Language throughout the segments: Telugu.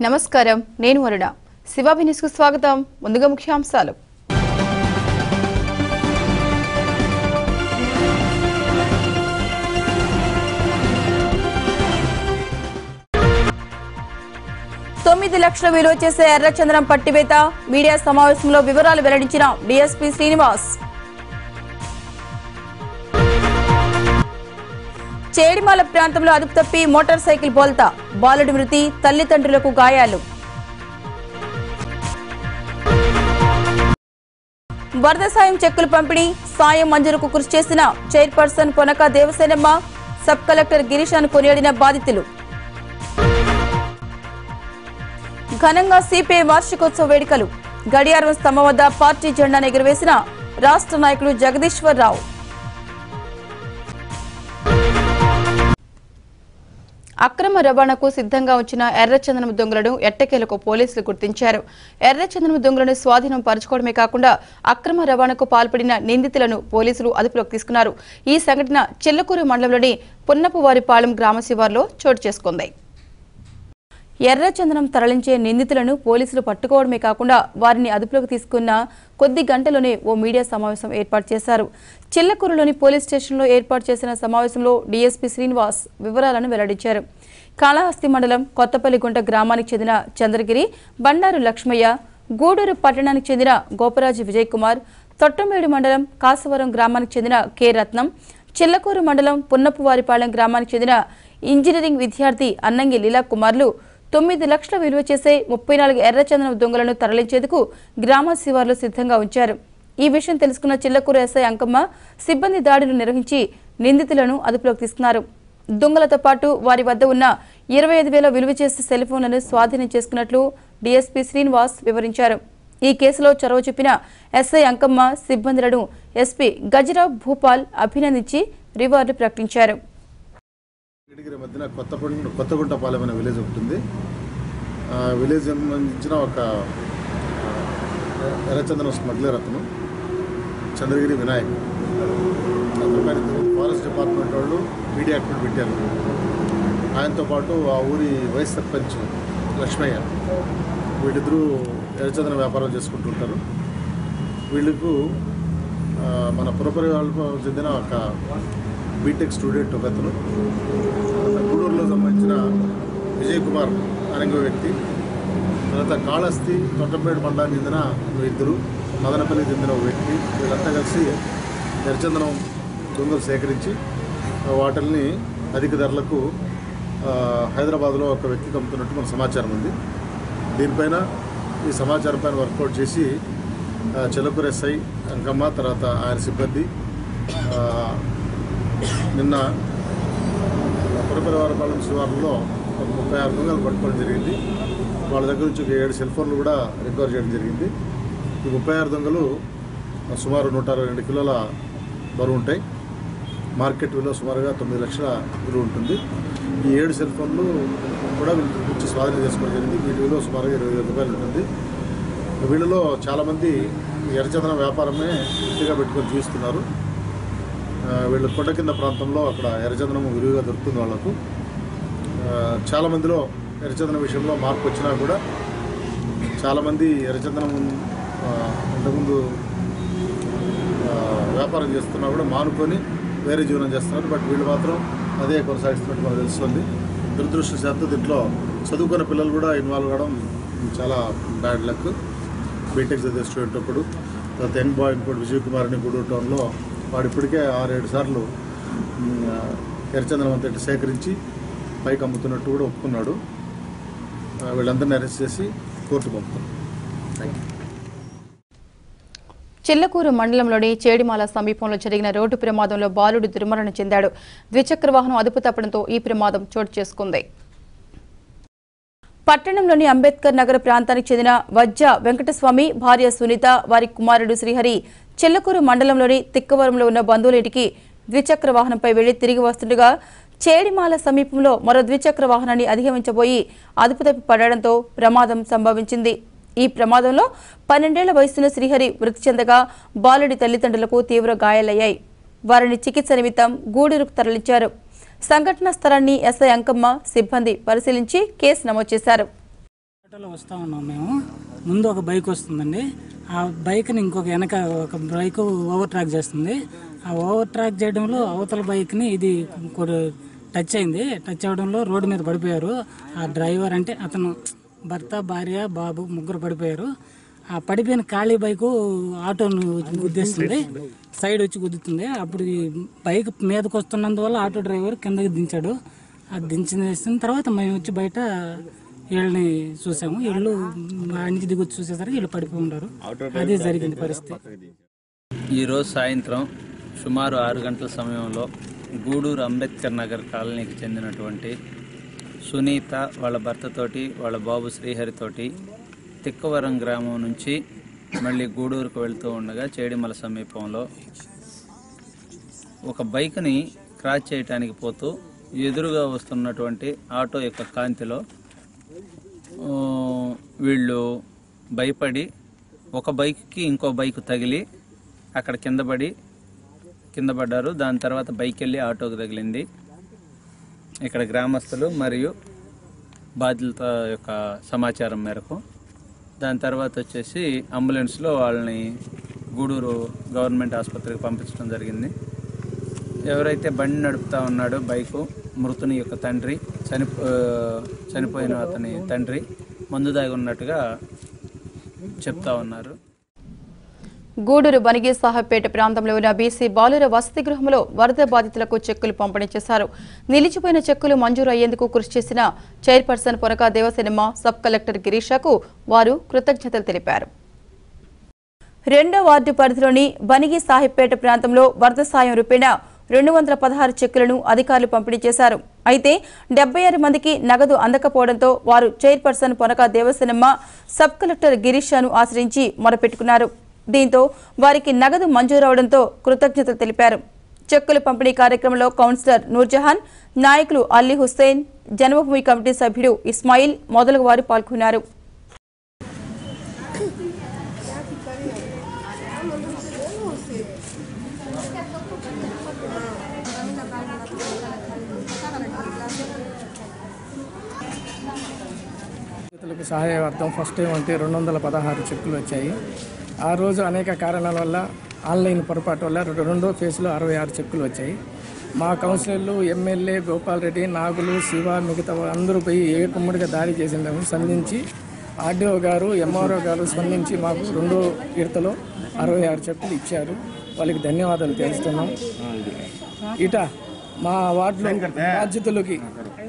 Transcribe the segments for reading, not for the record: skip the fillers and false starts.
నమస్కారం నేను వరుణ శివాబి న్యూస్ కు స్వాగతం ముందుగా ముఖ్యాంశాలు $9 లక్షల విలువ చేసే ఎర్రచందనం పట్టివేత మీడియా సమావేశంలో వివరాలు వెల్లడించిన డీఎస్పీ శ్రీనివాస్ చేడిమాల ప్రాంతంలో అదుపు తప్పి మోటార్ సైకిల్ బోల్తా బాలుడి మృతి తల్లిదండ్రులకు గాయాలు వరద సాయం చెక్కులు పంపిణీ సాయం మంజూరుకు కృషి చేసిన chairperson Ponaka Devasenamma sub collector గిరీశాను కొనియాడిన బాధితులు ఘనంగా సిపిఐ వార్షికోత్సవ వేడుకలు గడియారం స్తంభం వద్ద పార్టీ జెండాను ఎగురవేసిన రాష్ట్ర నాయకుడు జగదీశ్వర్ రావు అక్రమ రవాణాకు సిద్ధంగా ఉంచిన ఎర్రచందనం దొంగలను ఎట్టకేలకు పోలీసులు గుర్తించారు. ఎర్రచందనం దొంగలను స్వాధీనం పరచుకోవడమే కాకుండా అక్రమ రవాణాకు పాల్పడిన నిందితులను పోలీసులు అదుపులోకి తీసుకున్నారు. ఈ సంఘటన చిల్లకూరు మండలంలోని పున్నపువారిపాలెం గ్రామ శివారులో చోటు చేసుకుంది. ఎర్రచందనం తరలించే నిందితులను పోలీసులు పట్టుకోవడమే కాకుండా వారిని అదుపులోకి తీసుకున్న కొద్ది గంటలోనే ఓ మీడియా సమావేశం ఏర్పాటు చేశారు. చిల్లకూరులోని పోలీస్ స్టేషన్లో ఏర్పాటు చేసిన సమావేశంలో డీఎస్పీ శ్రీనివాస్ వివరాలను వెల్లడించారు. కాళహస్తి మండలం కొత్తపల్లిగుంట గ్రామానికి చెందిన చంద్రగిరి, బండారు లక్ష్మయ్య, గూడూరు పట్టణానికి చెందిన గోపరాజు విజయ్ కుమార్, తొట్టమేడు మండలం కాసవరం గ్రామానికి చెందిన కె రత్నం, చిల్లకూరు మండలం పున్నపువారిపాలెం గ్రామానికి చెందిన ఇంజనీరింగ్ విద్యార్థి అన్నంగి లీలా కుమార్లు 9 లక్షల విలువ చేసే 34 ఎర్రచందనం దొంగలను తరలించేందుకు గ్రామ శివార్లు సిద్ధంగా ఉంచారు. ఈ విషయం తెలుసుకున్న చిల్లకూరు ఎస్ఐ అంకమ్మ సిబ్బంది దాడులు నిర్వహించి నిందితులను అదుపులోకి తీసుకున్నారు. దొంగలతో పాటు వారి వద్ద ఉన్న 25,000 విలువ చేసే సెల్ ఫోన్లను స్వాధీనం చేసుకున్నట్లు డీఎస్పీ శ్రీనివాస్ వివరించారు. ఈ కేసులో చొరవ చూపిన ఎస్ఐ అంకమ్మ సిబ్బందులను ఎస్పీ గజరావ్ భూపాల్ అభినందించి రివార్డు ప్రకటించారు. మధ్యన కొత్తగుంటపాలెం అనే విలేజ్ ఒకటి ఉంది. విలేజ్ సంబంధించిన ఒక ఎర్రచందనం స్మగ్లర్ అతను చంద్రగిరి వినాయక్ అతను ఫారెస్ట్ డిపార్ట్మెంట్ వాళ్ళు మీడియా యాక్టివిటీ పెట్టారు. ఆయనతో పాటు ఆ ఊరి వైస్ సర్పంచ్ లక్ష్మయ్య వీళ్ళిద్దరూ ఎర్రచందనం వ్యాపారం చేసుకుంటుంటారు. వీళ్ళకు మన పురపరిపాలనకు చెందిన ఒక బీటెక్ స్టూడెంట్ ఒక అతను, గూడూరులో సంబంధించిన విజయ్ కుమార్ అనే వ్యక్తి, తర్వాత కాళహస్తి తొట్టంపేట మండలానికి చెందిన ఇద్దరు, మదనపల్లికి చెందిన ఒక వ్యక్తి, వీళ్ళంతా కలిసి ఎర్రచందనం దొంగలు సేకరించి వాటిల్ని అధిక ధరలకు హైదరాబాద్లో ఒక వ్యక్తికి అమ్ముతున్నట్టు మన సమాచారం ఉంది. దీనిపైన ఈ సమాచారం పైన వర్కౌట్ చేసి చిల్లకూరు ఎస్ఐ అంకమ్మ తర్వాత ఆయన సిబ్బంది నిన్న పురపరివారపాలెం శివారులో 36 దొంగలు పట్టుకోవడం జరిగింది. వాళ్ళ దగ్గర నుంచి 7 సెల్ ఫోన్లు కూడా రికవర్ చేయడం జరిగింది. ఈ 36 దొంగలు సుమారు 122 కిలోల బరువు ఉంటాయి. మార్కెట్ విలువ సుమారుగా 9 లక్షల విలువ ఉంటుంది. ఈ 7 సెల్ ఫోన్లు కూడా వీళ్ళ నుంచి స్వాధీనం చేసుకోవడం జరిగింది. వీటి విలువ సుమారుగా 20,000 రూపాయలు ఉంటుంది. వీళ్ళలో చాలామంది ఎర్రచందనం వ్యాపారమే వృత్తిగా పెట్టుకొని జీవిస్తున్నారు. వీళ్ళు కొండ కింద ప్రాంతంలో అక్కడ ఎర్రచందనం విరివిగా దొరుకుతుంది వాళ్లకు. చాలామందిలో ఎర్రచందనం విషయంలో మార్పు వచ్చినా కూడా చాలామంది ఎర్రచందనం ఇంతకుముందు వ్యాపారం చేస్తున్నా కూడా మానుకొని వేరే జీవనం చేస్తున్నారు. బట్ వీళ్ళు మాత్రం అదే కొనసాగిస్తున్నట్టు మనకు తెలుస్తుంది. దురదృష్టశాత్తు దీంట్లో చదువుకున్న పిల్లలు కూడా ఇన్వాల్వ్ అవ్వడం చాలా బ్యాడ్ లక్. బీటెక్ చదివే స్టూడెంట్ ఒకడు, తర్వాత యంగ్ బాయ్ ఇంకోటి విజయ్ కుమార్ అని గూడూరు టౌన్లో వాడు ఇప్పటికే 6-7 సార్లు ఎర్రచందనం అంతటి సేకరించి పైకి అమ్ముతున్నట్టు కూడా ఒప్పుకున్నాడు. వీళ్ళందరినీ అరెస్ట్ చేసి కోర్టు పంపుతారు. Thank you. చిల్లకూరు మండలంలోని చేడిమాల సమీపంలో జరిగిన రోడ్డు ప్రమాదంలో బాలుడు దుర్మరణం చెందాడు. ద్విచక్ర వాహనం అదుపు తప్పడంతో ఈ ప్రమాదం చోటు చేసుకుంది. పట్టణంలోని అంబేద్కర్ నగర్ ప్రాంతానికి చెందిన వజ్జ వెంకటస్వామి భార్య సునీత, వారి కుమారుడు శ్రీహరి చిల్లకూరు మండలంలోని తిక్కవరంలో ఉన్న బంధువుల ఇంటికి ద్విచక్ర వాహనంపై వెళ్లి తిరిగి వస్తుండగా చేడిమాల సమీపంలో మరో ద్విచక్ర వాహనాన్ని అధిగమించబోయి అదుపు తప్పి పడడంతో ప్రమాదం సంభవించింది. ఈ ప్రమాదంలో 12 ఏళ్ల వయసున్న శ్రీహరి మృతి చెందగా బాలుడి తల్లిదండ్రులకు తీవ్ర గాయాలయ్యాయి. వారిని చికిత్స నిమిత్తం గూడూరుకు తరలించారు. సంఘటనా స్థలాన్ని ఎస్ఐ అంకమ్మ సిబ్బంది పరిశీలించి కేసు నమోదు చేశారు. ఆటోలో వస్తూ ఉన్నాం మేము. ముందు ఒక బైక్ వస్తుందండి. ఆ బైక్ని ఇంకొక వెనక ఒక బైక్ ఓవర్ ట్రాక్ చేస్తుంది. ఆ ఓవర్ ట్రాక్ చేయడంలో అవతల బైక్ని ఇది టచ్ అయింది. టచ్ అవ్వడంలో రోడ్డు మీద పడిపోయారు. ఆ డ్రైవర్ అంటే అతను భర్త, భార్య, బాబు ముగ్గురు పడిపోయారు. ఆ పడిపోయిన ఖాళీ బైకు ఆటోను గుద్దేస్తుంది, సైడ్ వచ్చి గుద్దుతుంది. అప్పుడు ఈ బైక్ మీదకి వస్తున్నందువల్ల ఆటో డ్రైవర్ కిందకి దించాడు. అది దించిన తర్వాత మేము వచ్చి బయట వీళ్ళని చూసాము. వీళ్ళు మా ఇంటికి దిగొచ్చి చూసేసరికి వీళ్ళు పడిపోయి ఉన్నారు. అదే జరిగింది పరిస్థితి. ఈరోజు సాయంత్రం సుమారు 6 గంటల సమయంలో గూడూరు అంబేద్కర్ నగర్ కాలనీకి చెందినటువంటి సునీత వాళ్ళ భర్తతోటి వాళ్ళ బాబు శ్రీహరితోటి తిక్కవరం గ్రామం నుంచి మళ్ళీ గూడూరుకు వెళ్తూ ఉండగా చేడిమల సమీపంలో ఒక బైక్ని క్రాస్ చేయడానికి పోతూ ఎదురుగా వస్తున్నటువంటి ఆటో యొక్క కాంతిలో వీళ్ళు భయపడి ఒక బైక్కి ఇంకో బైక్ తగిలి అక్కడ కింద పడ్డారు. దాని తర్వాత బైక్ వెళ్ళి ఆటోకి తగిలింది. ఇక్కడ గ్రామస్తులు మరియు బాధితుల యొక్క సమాచారం మేరకు దాని తర్వాత వచ్చేసి అంబులెన్స్లో వాళ్ళని గూడూరు గవర్నమెంట్ ఆసుపత్రికి పంపించడం జరిగింది. ఎవరైతే బండి నడుపుతా ఉన్నాడో బైకు మృతుని యొక్క తండ్రి, చనిపోయిన అతని తండ్రి మందు దాగి ఉన్నట్టుగా చెప్తా ఉన్నారు. గూడూరు బనిగి సాహెబ్పేట ప్రాంతంలో ఉన్న బీసీ బాలుర వసతి గృహంలో వరద బాధితులకు చెక్కులు పంపిణీ చేశారు. నిలిచిపోయిన చెక్కులు మంజూరు అయ్యేందుకు కృషి చేసిన chairperson Ponaka Devasenamma, sub collector గిరీషకు వారు కృతజ్ఞతలు తెలిపారు. 2వ వార్డు పరిధిలోని బనిగి సాహెబ్పేట ప్రాంతంలో వరద సాయం రూపేణా 216 చెక్కులను అధికారులు పంపిణీ చేశారు. అయితే 76 మందికి నగదు అందకపోవడంతో వారు chairperson Ponaka Devasenamma, sub collector గిరీషను ఆశ్రయించి మొరపెట్టుకున్నారు. దీంతో వారికి నగదు మంజూరవడంతో కృతజ్ఞతలు తెలిపారు. చెక్కుల పంపిణీ కార్యక్రమంలో కౌన్సిలర్ నూర్జహాన్, నాయకులు అల్లీ హుస్సేన్, జన్మభూమి కమిటీ సభ్యుడు ఇస్మాయిల్ మొదలగు వారు పాల్గొన్నారు. సహాయార్థం ఫస్ట్ టైం అంటే 216 చెక్కులు వచ్చాయి. ఆ రోజు అనేక కారణాల వల్ల ఆన్లైన్ పొరపాటు వల్ల రెండో ఫేజ్లో 66 చెక్కులు వచ్చాయి. మా కౌన్సిలర్లు, ఎమ్మెల్యే గోపాల్ రెడ్డి, నాగులు, శివ, మిగతా అందరూ పోయి ఏకముడిగా దాడి చేసిందాము. స్పందించి ఆర్డీఓ గారు, ఎంఆర్ఓ గారు స్పందించి మాకు రెండో విడతలో 66 చెక్కులు ఇచ్చారు. వాళ్ళకి ధన్యవాదాలు తెలుస్తున్నాం. ఇట మా వార్డులో బాధ్యతలకి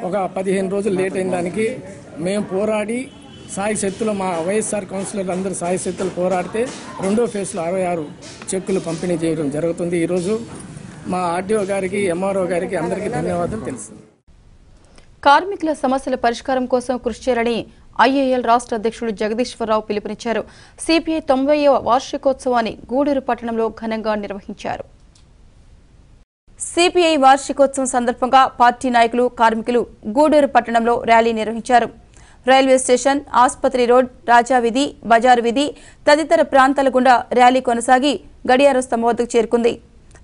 ఒక 15 రోజులు లేట్ అయిన దానికి మేము పోరాడి సాయశక్తులు మా వైఎస్ఆర్ కౌన్సిలర్లు అందరూ సాయశక్తులు పోరాడితే రెండో ఫేజ్లో 66 చెక్కులు పంపిణీ చేయడం జరుగుతుంది. ఈరోజు మా ఆర్డీఓ గారికి, ఎంఆర్ఓ గారికి అందరికీ ధన్యవాదాలు తెలుస్తుంది. కార్మికుల సమస్యల పరిష్కారం కోసం కృషి చేయాలని ఐఏఎల్ రాష్ట్ర అధ్యక్షుడు జగదీశ్వరరావు పిలుపునిచ్చారు. సిపిఐ 90వ వార్షికోత్సవాన్ని గూడూరు పట్టణంలో ఘనంగా నిర్వహించారు. సిపిఐ వార్షికోత్సవం సందర్భంగా పార్టీ నాయకులు, కార్మికులు గూడూరు పట్టణంలో ర్యాలీ నిర్వహించారు. రైల్వే స్టేషన్, ఆసుపత్రి రోడ్, రాజా వీధి, బజారు వీధి తదితర ప్రాంతాల గుండా ర్యాలీ కొనసాగి గడియార స్తంభం వద్దకు చేరుకుంది.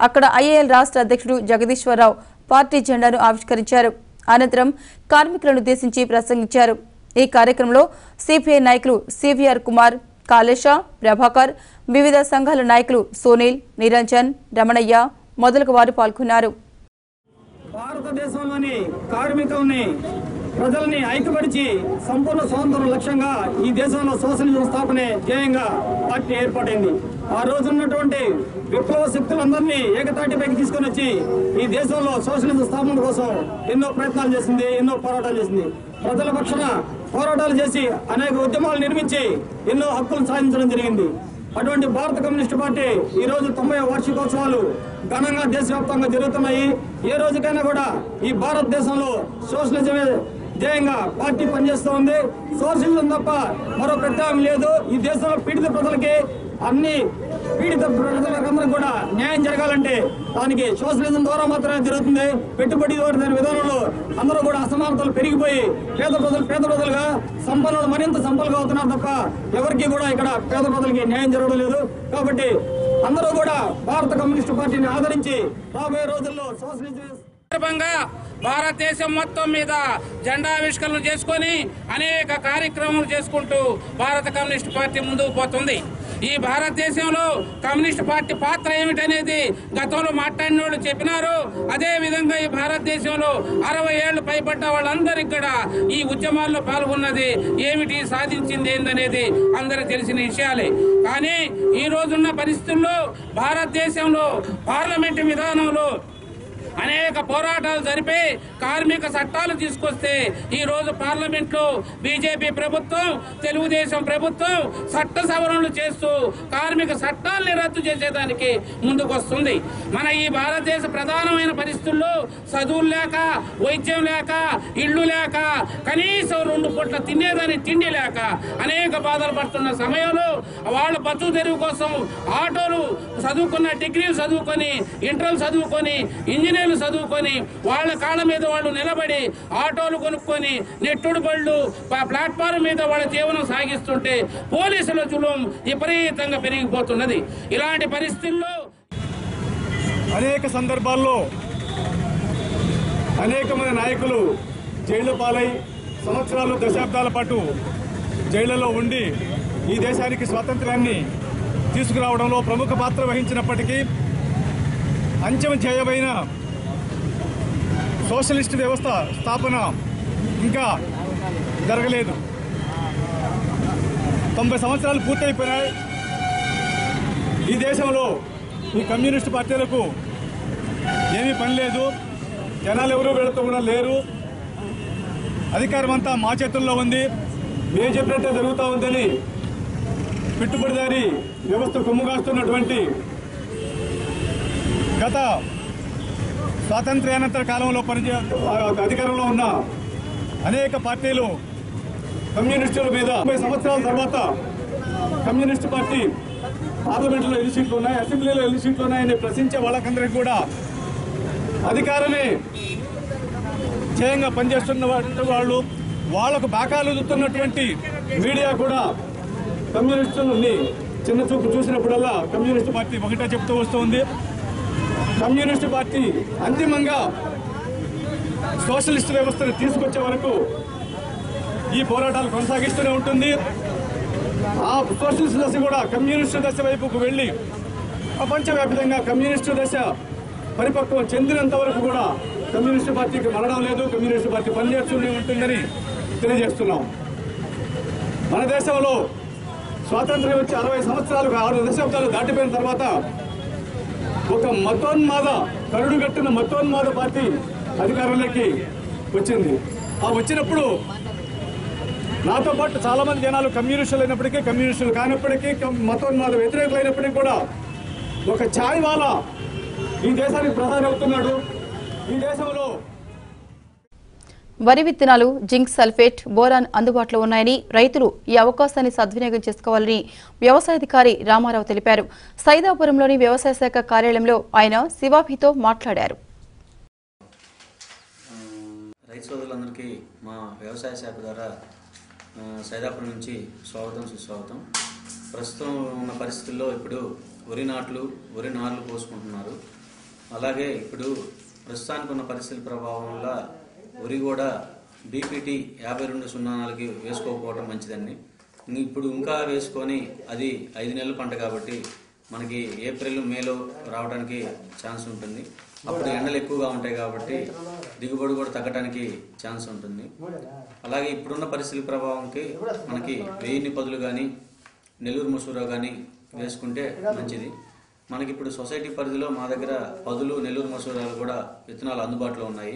అక్కడ ఐఏఎల్ రాష్ట్ర అధ్యక్షుడు జగదీశ్వరరావు పార్టీ జెండాను ఆవిష్కరించారు. అనంతరం కార్మికులను ఉద్దేశించి ప్రసంగించారు. ఈ కార్యక్రమంలో సిపిఐ నాయకులు సివిఆర్ కుమార్, కాళేశ, ప్రభాకర్, వివిధ సంఘాల నాయకులు సోనిల్, నిరంజన్, రమణయ్య మొదలగు వారు పాల్గొన్నారు. భారతదేశంలోని కార్మికుల్ని, ప్రజల్ని ఐక్యపరిచి సంపూర్ణ స్వాతంత్రం లక్ష్యంగా ఈ దేశంలో సోషలిజం స్థాపనే ధ్యేయంగా పార్టీ ఏర్పాటైంది. ఆ రోజు ఉన్నటువంటి విప్లవ శక్తులందరినీ ఏకతాటిపైకి తీసుకొని వచ్చి ఈ దేశంలో సోషలిజం స్థాపన కోసం ఎన్నో ప్రయత్నాలు చేసింది, ఎన్నో పోరాటాలు చేసింది. ప్రజల పక్షాన పోరాటాలు చేసి అనేక ఉద్యమాలు నిర్మించి ఎన్నో హక్కులు సాధించడం జరిగింది. అటువంటి భారత కమ్యూనిస్టు పార్టీ ఈ రోజు 90వ వార్షికోత్సవాలు ఘనంగా దేశవ్యాప్తంగా జరుగుతున్నాయి. ఏ రోజుకైనా కూడా ఈ భారతదేశంలో సోషలిజమే ధ్యేయంగా పార్టీ పనిచేస్తూ ఉంది. సోషలిజం తప్ప మరో ప్రత్యామ్నాయం లేదు. ఈ దేశంలో పీడిత ప్రజలకి, అన్ని పీడిత ప్రజలందరూ కూడా న్యాయం జరగాలంటే దానికి సోషలిజం ద్వారా మాత్రమే జరుగుతుంది. పెట్టుబడి విధానంలో అందరూ కూడా అసమానతలు పెరిగిపోయి పేద ప్రజలుగా, సంపన్నులు మరింత సంపన్నులుగా అవుతున్నారు తప్ప ఎవరికి కూడా ఇక్కడ పేద ప్రజలకి న్యాయం జరగడం లేదు. కాబట్టి అందరూ కూడా భారత కమ్యూనిస్టు పార్టీని ఆదరించి రాబోయే రోజుల్లో సోషలిజం భారతదేశం మొత్తం మీద జెండావిష్కరణ చేసుకొని అనేక కార్యక్రమాలు చేసుకుంటూ భారత కమ్యూనిస్ట్ పార్టీ ముందుకు పోతుంది. ఈ భారతదేశంలో కమ్యూనిస్ట్ పార్టీ పాత్ర ఏమిటనేది గతంలో మాట్లాడిన వాళ్ళు చెప్పినారు. అదే విధంగా ఈ భారతదేశంలో 60 ఏళ్లు పైబడ్డ వాళ్ళందరికీ కూడా ఈ ఉద్యమాల్లో పాల్గొన్నది ఏమిటి, సాధించింది ఏందనేది అందరూ తెలిసిన విషయాలే. కానీ ఈ రోజున్న పరిస్థితుల్లో భారతదేశంలో పార్లమెంటు విధానంలో అనేక పోరాటాలు జరిపి కార్మిక చట్టాలు తీసుకొస్తే ఈ రోజు పార్లమెంట్లో బీజేపీ ప్రభుత్వం, తెలుగుదేశం ప్రభుత్వం చట్ట సవరణలు చేస్తూ కార్మిక చట్టాలని రద్దు చేసేదానికి ముందుకొస్తుంది. మన ఈ భారతదేశ ప్రధానమైన పరిస్థితుల్లో చదువులు లేక, వైద్యం లేక, ఇళ్లు లేక, కనీసం 2 పూట్ల తినేదాని తిండి లేక అనేక బాధలు పడుతున్న సమయంలో వాళ్ళ బతుకు తెరువు కోసం ఆటోలు చదువుకున్న, డిగ్రీలు చదువుకొని, ఇంటర్లు చదువుకొని, ఇంజనీర్లు చదువుకొని వాళ్ళ కాళ్ళ మీద వాళ్ళు నిలబడి ఆటోలు కొనుక్కొని నెట్టుడు బళ్ళు ప్లాట్ఫారం మీద వాళ్ళ జీవనం సాగిస్తుంటే పోలీసుల జులుం విపరీతంగా పెరిగిపోతున్నది. ఇలాంటి పరిస్థితుల్లో అనేక సందర్భాల్లో అనేక మంది నాయకులు జైలు పాలై సంవత్సరాలు, దశాబ్దాల పాటు జైళ్లలో ఉండి ఈ దేశానికి స్వాతంత్ర్యాన్ని తీసుకురావడంలో ప్రముఖ పాత్ర వహించినప్పటికీ అంచెం చేయబోయిన సోషలిస్ట్ వ్యవస్థ స్థాపన ఇంకా జరగలేదు. 90 సంవత్సరాలు పూర్తయిపోయినాయి. ఈ దేశంలో ఈ కమ్యూనిస్ట్ పార్టీలకు ఏమీ పని లేదు. జనాలు ఎవరూ వెళుతూ కూడా లేరు. అధికారం అంతా మా చేతుల్లో ఉంది. మేము చెప్పినట్టే జరుగుతూ ఉందని పెట్టుబడిదారీ వ్యవస్థ కొమ్ముగాస్తున్నటువంటి గత స్వాతంత్ర్యానంతర కాలంలో అధికారంలో ఉన్న అనేక పార్టీలు కమ్యూనిస్టుల మీద 30 సంవత్సరాల తర్వాత కమ్యూనిస్టు పార్టీ పార్లమెంట్లో ఎన్ని సీట్లు ఉన్నాయి, అసెంబ్లీలో ఎన్ని సీట్లు ఉన్నాయని ప్రశ్నించే వాళ్ళకందరికీ కూడా అధికారమే ధ్యేయంగా పనిచేస్తున్న వాళ్ళు, వాళ్లకు బాకాలు ఎదుగుతున్నటువంటి మీడియా కూడా కమ్యూనిస్టులని చిన్న చూపు చూసినప్పుడల్లా కమ్యూనిస్టు పార్టీ ఒకటే చెప్తూ వస్తుంది. కమ్యూనిస్టు పార్టీ అంతిమంగా సోషలిస్ట్ వ్యవస్థను తీసుకొచ్చే వరకు ఈ పోరాటాలు కొనసాగిస్తూనే ఉంటుంది. ఆ సోషలిస్ట్ దశ కూడా కమ్యూనిస్టు దశ వైపుకు వెళ్లి ప్రపంచవ్యాప్తంగా కమ్యూనిస్టు దశ పరిపక్వం చెందినంత వరకు కూడా కమ్యూనిస్టు పార్టీకి మరణం లేదు. కమ్యూనిస్టు పార్టీ పనిచేస్తూనే ఉంటుందని తెలియజేస్తున్నాం. మన దేశంలో స్వాతంత్ర్యం వచ్చి 60 సంవత్సరాలు, 6 దశాబ్దాలు దాటిపోయిన తర్వాత ఒక మతోన్మాద, కరుడుగట్టిన మతోన్మాద పార్టీ అధికారంలోకి వచ్చింది. ఆ వచ్చినప్పుడు నాతో పాటు చాలా మంది జనాలు కమ్యూనిస్టులు అయినప్పటికీ, కమ్యూనిస్టులు కానప్పటికీ, మతోన్మాద వ్యతిరేకులైనప్పటికీ కూడా ఒక ఛాయ్ వాలా ఈ దేశానికి ప్రధాని అవుతున్నాడు. ఈ దేశంలో వరి విత్తనాలు, జింక్ సల్ఫేట్, బోరాన్ అందుబాటులో ఉన్నాయని రైతులు ఈ అవకాశాన్ని సద్వినియోగం చేసుకోవాలని వ్యవసాయాధికారి రామారావు తెలిపారు. సైదాపురంలోని వ్యవసాయ శాఖ కార్యాలయంలో ఆయన శివాభితో మాట్లాడారు. రైతు సోదరులందరికీ మా వ్యవసాయ శాఖ ద్వారా సైదాపురం నుంచి స్వాగతం, సుస్వాగతం. ప్రస్తుతం ఉన్న పరిస్థితుల్లో ఇప్పుడు వరి నార్లు పోసుకుంటున్నారు. అలాగే ఇప్పుడు ప్రస్తుతానికి ఉన్న పరిస్థితుల ప్రభావం వల్ల వరి కూడా బీపీటీ 5204 వేసుకోకపోవడం మంచిదండి. ఇప్పుడు ఇంకా వేసుకొని అది 5 నెలల పంట కాబట్టి మనకి ఏప్రిల్, మేలో రావడానికి ఛాన్స్ ఉంటుంది. అప్పుడు ఎండలు ఎక్కువగా ఉంటాయి కాబట్టి దిగుబడి కూడా తగ్గడానికి ఛాన్స్ ఉంటుంది. అలాగే ఇప్పుడున్న పరిస్థితుల ప్రభావంకి మనకి 1010 కానీ, నెల్లూరు మసూరా కానీ వేసుకుంటే మంచిది. మనకి ఇప్పుడు సొసైటీ పరిధిలో మా దగ్గర 10 నెల్లూరు మసూరాలు కూడా విత్తనాలు అందుబాటులో ఉన్నాయి.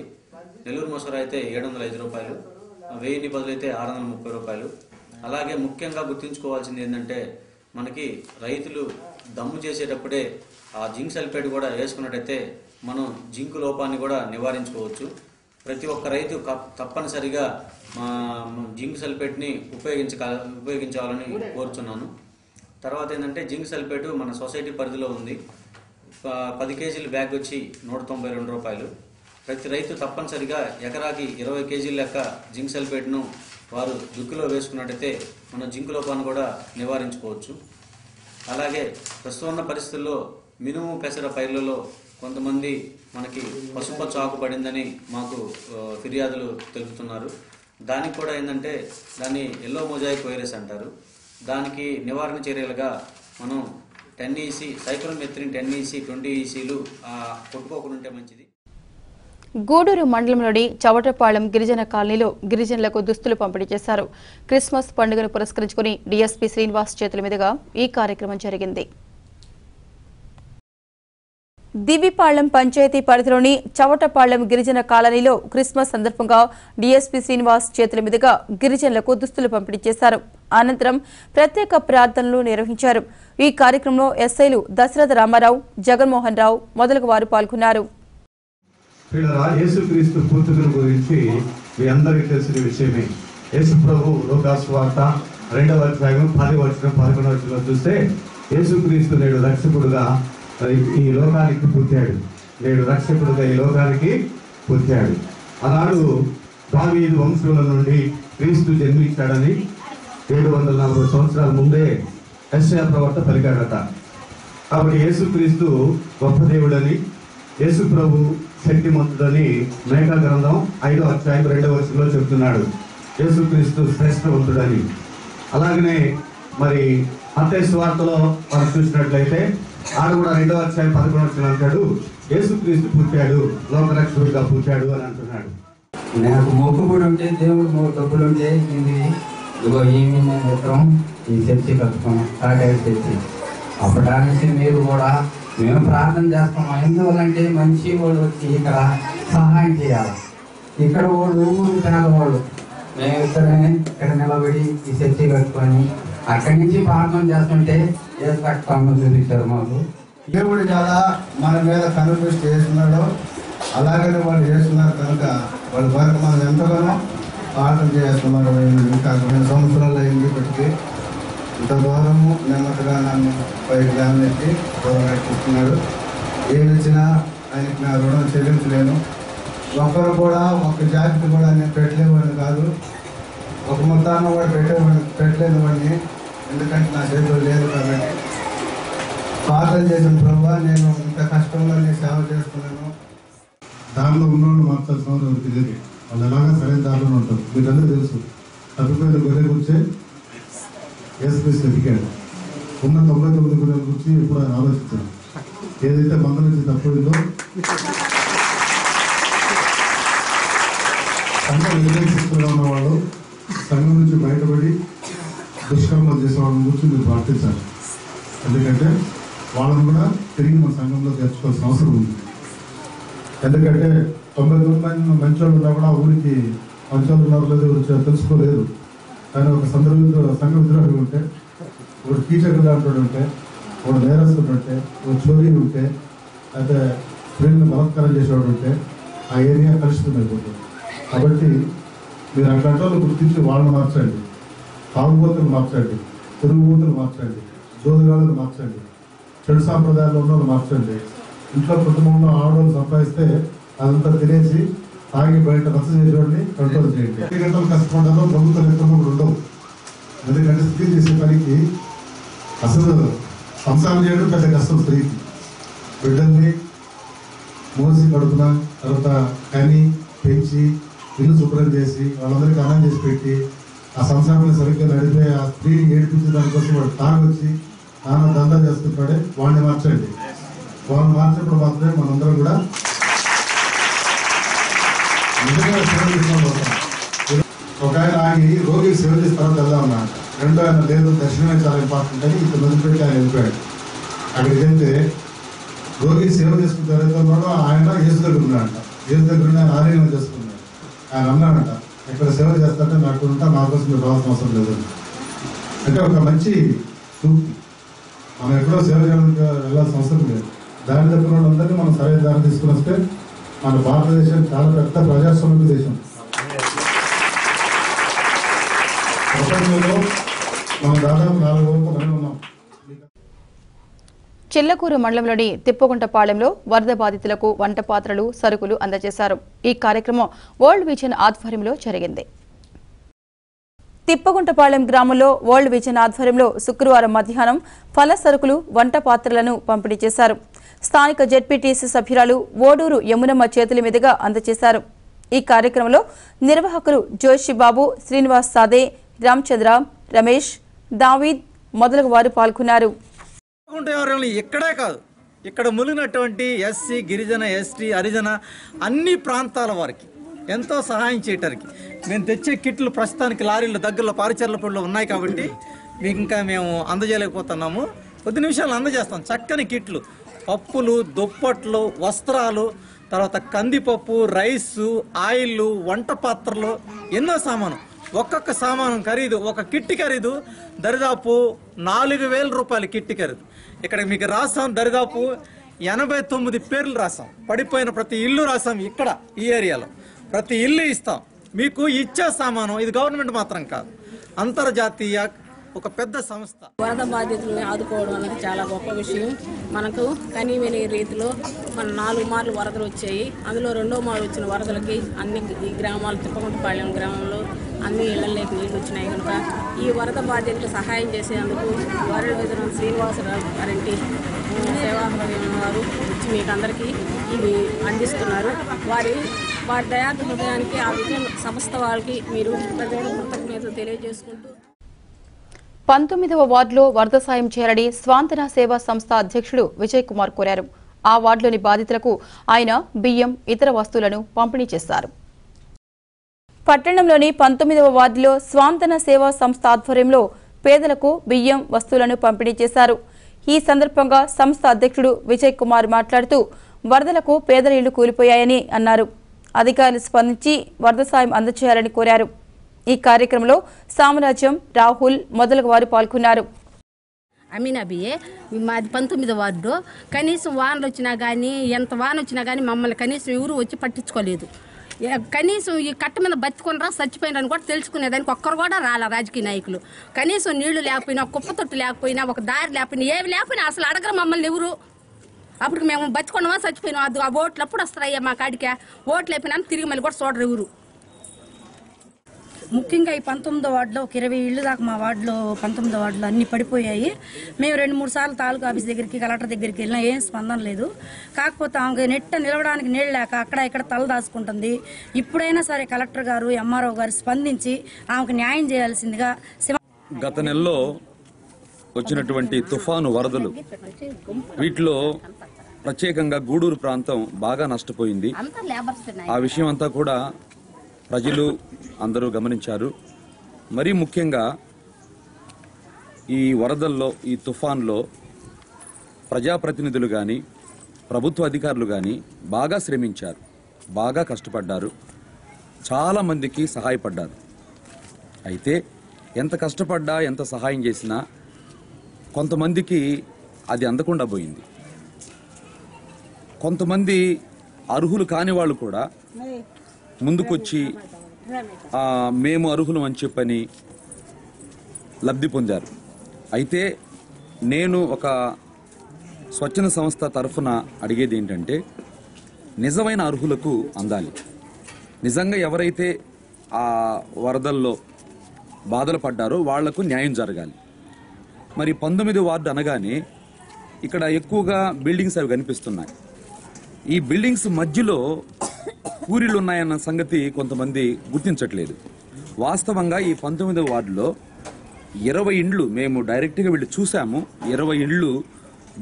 నెల్లూరు మసూరా అయితే 705 రూపాయలు, 1010 అయితే 630 రూపాయలు. అలాగే ముఖ్యంగా గుర్తుంచుకోవాల్సింది ఏంటంటే మనకి రైతులు దమ్ము చేసేటప్పుడే ఆ జింక్ సల్ఫేట్ కూడా వేసుకున్నట్టయితే మనం జింక్ లోపాన్ని కూడా నివారించుకోవచ్చు. ప్రతి ఒక్క రైతు తప్పనిసరిగా జింక్ సల్ఫేట్ని ఉపయోగించాలని కోరుచున్నాను. తర్వాత ఏంటంటే జింక్ సల్ఫేట్ మన సొసైటీ పరిధిలో ఉంది. 10 కేజీల బ్యాగ్ వచ్చి 192 రూపాయలు. ప్రతి రైతు తప్పనిసరిగా ఎకరాకి 20 కేజీల లెక్క జింక్ సల్ఫేట్ను వారు దుక్కులో వేసుకున్నట్టయితే మనం జింక్ లోపాన్ని కూడా నివారించుకోవచ్చు. అలాగే ప్రస్తుతం ఉన్న పరిస్థితుల్లో మినుము, పెసర పైర్లలో కొంతమంది మనకి పసుపచ్చ ఆకు పడిందని మాకు ఫిర్యాదులు తెలుపుతున్నారు. దానికి కూడా ఏంటంటే దాన్ని ఎల్లో మొజాయిక్ వైరస్ అంటారు. దానికి నివారణ చర్యలుగా మనం 10EC సైక్లోమెత్రిన్ 10EC 20ECలు కొట్టుకోకుండా ఉంటే మంచిది. గూడూరు మండలంలోని చవటపాళెం గిరిజన కాలనీలో గిరిజనులకు దుస్తులు పంపిణీ చేశారు. క్రిస్మస్ పండుగను పురస్కరించుకుని డీఎస్పీ శ్రీనివాస్ చేతుల మీదుగా ఈ కార్యక్రమం జరిగింది. దివిపాళెం పంచాయతీ పరిధిలోని చవటపాళెం గిరిజన కాలనీలో క్రిస్మస్ సందర్భంగా డీఎస్పీ శ్రీనివాస్ చేతుల మీదుగా గిరిజనులకు దుస్తులు పంపిణీ చేశారు. అనంతరం ప్రత్యేక ప్రార్థనలు నిర్వహించారు. ఈ కార్యక్రమంలో ఎస్ఐలు దశరథ రామారావు, జగన్మోహన్ రావు మొదలగు వారు పాల్గొన్నారు. యేసుక్రీస్తు పుట్టుకను గురించి మీ అందరికీ తెలిసిన విషయమే. యేసు ప్రభు లోకాసు వార్త 2వ అధ్యాయం 10వ వచనం 11వ వచనంలో చూస్తే యేసుక్రీస్తు నేడు రక్షకుడుగా ఈ లోకానికి పుట్టాడు. నేడు రక్షకుడుగా ఈ లోకానికి పుట్టాడు. ఆనాడు దావీదు వంశముల నుండి క్రీస్తు జన్మించాడని 740 సంవత్సరాల ముందే యెషయా ప్రవక్త పలికాడట. కాబట్టి యేసుక్రీస్తు గొప్ప దేవుడని, యేసు ప్రభు శక్తిమంతుడని మేకా గ్రంథం 5వ అధ్యాయం 2వ వచనంలో చెబుతున్నాడు. యేసుక్రీస్తు శ్రేష్టవంతుడని. అలాగనే మరి మత్తయి సువార్తలో మనం చూసినట్లయితే ఆడు కూడా 2వ అధ్యాయం 11వ వచనం అంటాడు, యేసుక్రీస్తు పుట్టాడు, లోకరక్షకుడిగా పుట్టాడు అని అంటున్నాడు. నాకు మొక్కుబడి ఉంటే, దేవుడు మొక్కుబడి ఉంటే ఇదిగో ఏమి నేను ఇద్దరం ఈ చర్చి కట్టుకున్నాం, కాకాయ చర్చి. అప్పటి మీరు కూడా మేము ప్రార్థన చేస్తాం. ఎందువల్లంటే మంచి వాళ్ళు వచ్చి ఇక్కడ సహాయం చేయాలి. ఇక్కడ వాళ్ళు ఊరు పేదవాళ్ళు, మేము ఇక్కడ నిలబడి ఈ చర్చి కట్టుకొని అక్కడి నుంచి ప్రార్థన చేస్తుంటే ఏ కట్టుకోమో చూపించారు మాకు. దేవుడు చాలా మన మీద కనుదృష్టి చేస్తున్నాడు. అలాగనే వాళ్ళు చేస్తున్నారు కనుక వాళ్ళ వరకు మనం ఎంతగానో ప్రార్థన చేస్తున్నారు. ఇంకా 2 సంవత్సరాలు అయింది ఇప్పటికీ. ఇంత దూరము నెమ్మదిగా నన్ను పైకి లేవనెత్తి దూరంగా కూర్చున్నాడు. ఏమి ఇచ్చినా ఆయనకి నా రుణం చెల్లించలేను. ఒక్కరు కూడా ఒక్క జాకెట్ కూడా నేను పెట్టలేవాడిని కాదు, ఒక మొత్తాన్ని కూడా పెట్టలేని వాడిని. ఎందుకంటే నా చేతిలో లేదు కాబట్టి ప్రార్థన చేసిన ప్రభావ నేను ఇంత కష్టంగా నేను సేవ చేస్తున్నాను. దారిలో ఉన్నోళ్ళు మార్చాల్సిన అవసరం లేదు. వాళ్ళు ఎలాగా సరైన దారిలో ఉంటారు. మీరందరూ తెలుసు, తప్పిపోయిన గొర్రె గురించే యేసుక్రీస్తు వెతికాడు. ఉన్న 99 గొర్రెల గురించి ఇప్పుడు ఆయన ఆలోచించాడు. ఏదైతే మంద నుంచి తప్పిపోయిందో సంఘం వ్యతిరేకిస్తున్నా ఉన్న వాళ్ళు సంఘం నుంచి బయటపడి దుష్కర్మలు చేసే వాళ్ళని గురించి మీరు ప్రార్థించాలి. ఎందుకంటే వాళ్ళని కూడా తిరిగి మన సంఘంలో చేర్చుకోవాల్సిన అవసరం ఉంది. ఎందుకంటే 99 మంది మంచి వాళ్ళు ఉన్నా కూడా ఊరికి మంచి వాళ్ళు ఉన్నారు లేదు తెలుసుకోలేదు. కానీ ఒక సంఘ విద్రోహి ఉంటే, ఒక కీచకుడు లాంటి ఉంటే, ఒక నేరస్తుడు ఉంటే, ఒక చోరీ ఉంటే, అయితే స్త్రీలను బలత్కారం చేసేవాడు ఉంటే ఆ ఏరియా కలుషితం అయిపోతుంది. కాబట్టి మీరు అట్లాంటి వాళ్ళు గుర్తించి వాళ్ళని మార్చండి, తాగుబోతులు మార్చండి, తిరుగుబోతులు మార్చండి, జోదుగాళ్ళను మార్చండి, చెడు సాంప్రదాయాల్లో ఉన్న వాళ్ళు మార్చండి. ఇంట్లో కుటుంబంలో ఆడవాళ్ళు సంపాదిస్తే అదంతా తినేసి తాగి బయట రచ్చ చేసేవాడిని కంట్రోల్ చేయండి. 2 గంటలు కష్టపడ్డాలో ప్రభుత్వ లెక్కలు ఉండవు. ఎందుకంటే స్త్రీ చేసే పనికి అసలు సంసారం చేయడం పెద్ద కష్టం. స్త్రీకి బిడ్డల్ని మోసి కడుపున తర్వాత కని పెంచి ఇల్లు శుభ్రం చేసి వాళ్ళందరికీ అన్నం చేసి పెట్టి ఆ సంసారాన్ని సరిగ్గా నడిపే ఆ స్త్రీని ఏడిపించే దానికోసం వాడు తాగొచ్చి నాన్న దందా చేస్తుంటాడే వాడిని మార్చండి. వాళ్ళని మార్చినప్పుడు మాత్రమే మనందరం కూడా నిజంగా సేవ చేసిన. ఒక ఆయన ఆగి రోగికి సేవ చేసిన తర్వాత వెళ్దాం అన్నాడు. రెండో ఆయన లేదు దర్శనమే చాలా ఇంపార్టెంట్ అని ఇక్కడ మొదలుపెట్టి ఆయన వెళ్ళిపోయాడు. అక్కడికి వెళ్తే రోగికి సేవ చేసుకున్న జరుగుతున్నాడు. ఆయన యేసు దగ్గర ఉన్నాడంట. యేసు దగ్గర ఆయన ఆలయం చేసుకున్నాడు. ఆయన అన్నాడంట, ఇక్కడ సేవ చేస్తారంటే నాకు ఉంటా, నా కోసం మీరు రావాల్సిన అవసరం లేదు. అంటే ఒక మంచి సూక్తి. మనం ఎక్కడో సేవ చేయడానికి వెళ్ళాల్సిన అవసరం లేదు. దారి తప్పిన వాళ్ళందరినీ మనం సరైన దారి తీసుకుని వస్తే మన భారతదేశం చాలా పెద్ద ప్రజాస్వామ్య దేశం. ప్రపంచంలో మనం దాదాపు 4 వరకు మనం ఉన్నాం. చిల్లకూరు మండలంలోని తిప్పగుంటపాలెంలో వరద బాధితులకు వంట పాత్రలు, సరుకులు అందజేశారు. ఈ కార్యక్రమం వరల్డ్ విజన్ ఆధ్వర్యంలో జరిగింది. తిప్పగుంటపాలెం గ్రామంలో వరల్డ్ విజన్ ఆధ్వర్యంలో శుక్రవారం మధ్యాహ్నం ఫల సరుకులు, వంట పాత్రలను పంపిణీ చేశారు. స్థానిక జెడ్పీటీసీ సభ్యురాలు ఓడూరు యమునమ్మ చేతుల మీదుగా అందజేశారు. ఈ కార్యక్రమంలో నిర్వాహకులు జోషిబాబు, శ్రీనివాస్ సాదే, రామచంద్ర, రమేష్, దావీద్ మొదలగు వారు పాల్గొన్నారు. ఇక్కడే కాదు, ఇక్కడ ములిగినటువంటి ఎస్సీ, గిరిజన, ఎస్టీ, హరిజన అన్ని ప్రాంతాల వారికి ఎంతో సహాయం చేయటానికి మేము తెచ్చే కిట్లు ప్రస్తుతానికి లారీల దగ్గరలో పారిచర్లపూడిలో ఉన్నాయి కాబట్టి మీకు ఇంకా మేము అందజేయలేకపోతున్నాము. కొద్ది నిమిషాలు అందజేస్తాం. చక్కని కిట్లు, పప్పులు, దుప్పట్లు, వస్త్రాలు, తర్వాత కందిపప్పు, రైసు, ఆయిల్, వంట పాత్రలు, ఎన్నో సామాను. ఒక్కొక్క సామాను ఖరీదు, ఒక కిట్టి ఖరీదు దరిదాపు 4,000 రూపాయలు కిట్టి ఖరీదు. ఇక్కడ మీకు రాసాం, దరిదాపు 89 పేర్లు రాసాం. పడిపోయిన ప్రతి ఇల్లు రాసాం. ఇక్కడ ఈ ఏరియాలో ప్రతి ఇల్లు ఇస్తాం. మీకు ఇచ్చే సామాను ఇది గవర్నమెంట్ మాత్రం కాదు, అంతర్జాతీయ ఒక పెద్ద సంస్థ. వరద బాధితులను ఆదుకోవడం అనేది చాలా గొప్ప విషయం. మనకు కనీవిని రీతిలో మన 4 మార్లు వరదలు వచ్చాయి. అందులో 2వ మారు వచ్చిన వరదలకి అన్ని ఈ గ్రామాలు, తిప్పకుంటపాలెం గ్రామంలో అన్ని ఇళ్లలోకి నీళ్లు వచ్చినాయి. కనుక ఈ వరద బాధితులకు సహాయం చేసేందుకు వరద విధులు శ్రీనివాసరావు గారింటి సేవా వారు వచ్చి మీకు అందరికీ ఇవి అందిస్తున్నారు. వారి దయార్థ హృదయానికి ఆ విజయం సంస్థ వారికి మీరు ప్రజల కృతజ్ఞతలు తెలియజేసుకుంటూ 19వ వార్డులో వరద సాయం చేయాలని స్వాంతన సేవా సంస్థ అధ్యక్షుడు విజయ్ కుమార్ కోరారు. ఆ వార్డులోని బాధితులకు ఆయన బియ్యం, ఇతర వస్తువులను పంపిణీ చేశారు. పట్టణంలోని 19వ వార్డులో స్వాంతన సేవా సంస్థ ఆధ్వర్యంలో పేదలకు బియ్యం, వస్తువులను పంపిణీ చేశారు. ఈ సందర్భంగా సంస్థ అధ్యక్షుడు విజయ్ కుమార్ మాట్లాడుతూ వరదలకు పేదల ఇళ్లు కూలిపోయాయని అన్నారు. అధికారులు స్పందించి వరద సాయం అందజేయాలని కోరారు. ఈ కార్యక్రమంలో సామ్రాజ్యం, రాహుల్ మొదలగు వారు పాల్గొన్నారు. అమీనాబియే మాది 19వ వార్డు. కనీసం వానలు వచ్చినా కానీ, ఎంత వాన వచ్చినా కానీ మమ్మల్ని కనీసం ఎవరు వచ్చి పట్టించుకోలేదు. కనీసం ఈ కట్ట మీద బతికొనరా చచ్చిపోయినని కూడా తెలుసుకునేదానికి ఒక్కరు కూడా రాలే రాజకీయ నాయకులు. కనీసం నీళ్లు లేకపోయినా, కుప్పతొట్టు లేకపోయినా, ఒక దారి లేకపోయినా, ఏమి లేకపోయినా అసలు అడగరు మమ్మల్ని ఎవరు. అప్పుడు మేము బతికొనమా చచ్చిపోయినాం. అది ఆ ఓట్లు అప్పుడు వస్తారయ్యా మా కాడికే. ఓట్లు అయిపోయినా తిరిగి మళ్ళీ కూడా చూడరు ఎవరు. ముఖ్యంగా ఈ 19వ వార్డులో ఒక 20 ఇళ్ళు దాకా మా వార్డులో 19వ వార్డులో అన్ని పడిపోయాయి. మేము 2-3 సార్లు తాలూకా ఆఫీస్ దగ్గరికి, కలెక్టర్ దగ్గరికి వెళ్ళినా ఏం స్పందన లేదు. కాకపోతే ఆమె నెట్ట నిలవడానికి నీళ్ళు లేక అక్కడ ఇక్కడ తల దాచుకుంటుంది. ఇప్పుడైనా సరే కలెక్టర్ గారు, ఎంఆర్ఓ గారు స్పందించి ఆమెకు న్యాయం చేయాల్సిందిగా. గత నెలలో వచ్చినటువంటి తుఫాను వరదలు, వీటిలో ప్రత్యేకంగా గూడూరు ప్రాంతం బాగా నష్టపోయింది. ఆ విషయం అంతా కూడా ప్రజలు అందరూ గమనించారు. మరీ ముఖ్యంగా ఈ వరదల్లో, ఈ తుఫాన్లో ప్రజాప్రతినిధులు కానీ, ప్రభుత్వ అధికారులు కానీ బాగా శ్రమించారు, బాగా కష్టపడ్డారు, చాలామందికి సహాయపడ్డారు. అయితే ఎంత కష్టపడ్డా, ఎంత సహాయం చేసినా కొంతమందికి అది అందకుండా పోయింది. కొంతమంది అర్హులు కాని వాళ్ళు కూడా ముందుకొచ్చి మేము అర్హులం అని చెప్పని లబ్ధి పొందారు. అయితే నేను ఒక స్వచ్ఛంద సంస్థ తరఫున అడిగేది ఏంటంటే, నిజమైన అర్హులకు అందాలి. నిజంగా ఎవరైతే ఆ వరదల్లో బాధలు పడ్డారో వాళ్లకు న్యాయం జరగాలి. మరి 19వ వార్డు అనగానే ఇక్కడ ఎక్కువగా బిల్డింగ్స్ అవి కనిపిస్తున్నాయి. ఈ బిల్డింగ్స్ మధ్యలో కూలీలు ఉన్నాయన్న సంగతి కొంతమంది గుర్తించట్లేదు. వాస్తవంగా ఈ 19వ వార్డులో 20 ఇండ్లు మేము డైరెక్ట్గా వెళ్ళి చూసాము. 20 ఇండ్లు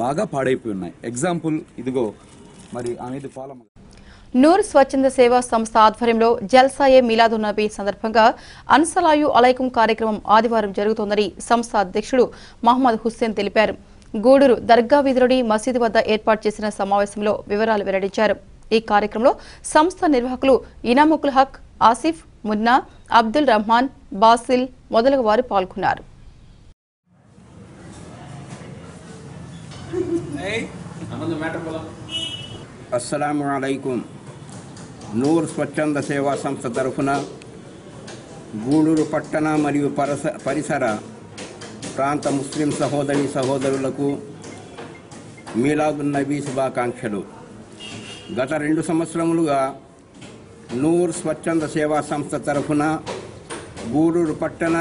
బాగా పాడైపోయి ఉన్నాయి. ఎగ్జాంపుల్ ఇదిగో, మరి అనేది ఫాలో. నూర్ స్వచ్ఛంద సేవా సంస్థ ఆధ్వర్యంలో జల్సాయే మిలాదున్ నబీ సందర్భంగా అన్సలాయు అలైకుం కార్యక్రమం ఆదివారం జరుగుతోందని సంస్థ అధ్యక్షుడు మహమ్మద్ హుస్సేన్ తెలిపారు. గూడూరు దర్గా వీధిలోని మసీదు వద్ద ఏర్పాటు చేసిన సమావేశంలో వివరాలు వెల్లడించారు. ఈ కార్యక్రమంలో సంస్థ నిర్వాహకులు ఇనాముకుల్ హక్, ఆసిఫ్, మున్నా, అబ్దుల్ రహమాన్, బాసిల్ మొదలగు వారు పాల్గొన్నారు. అస్సలాము అలైకుం. నూర్ స్వచ్ఛంద సేవా సంస్థ తరఫున గూడూరు పట్టణ మరియు పరిసర ప్రాంత ముస్లిం సహోదరులకు మీలాదున్ నబీ శుభాకాంక్షలు. గత 2 సంవత్సరములుగా నూర్ స్వచ్ఛంద సేవా సంస్థ తరఫున గూడూరు పట్టణ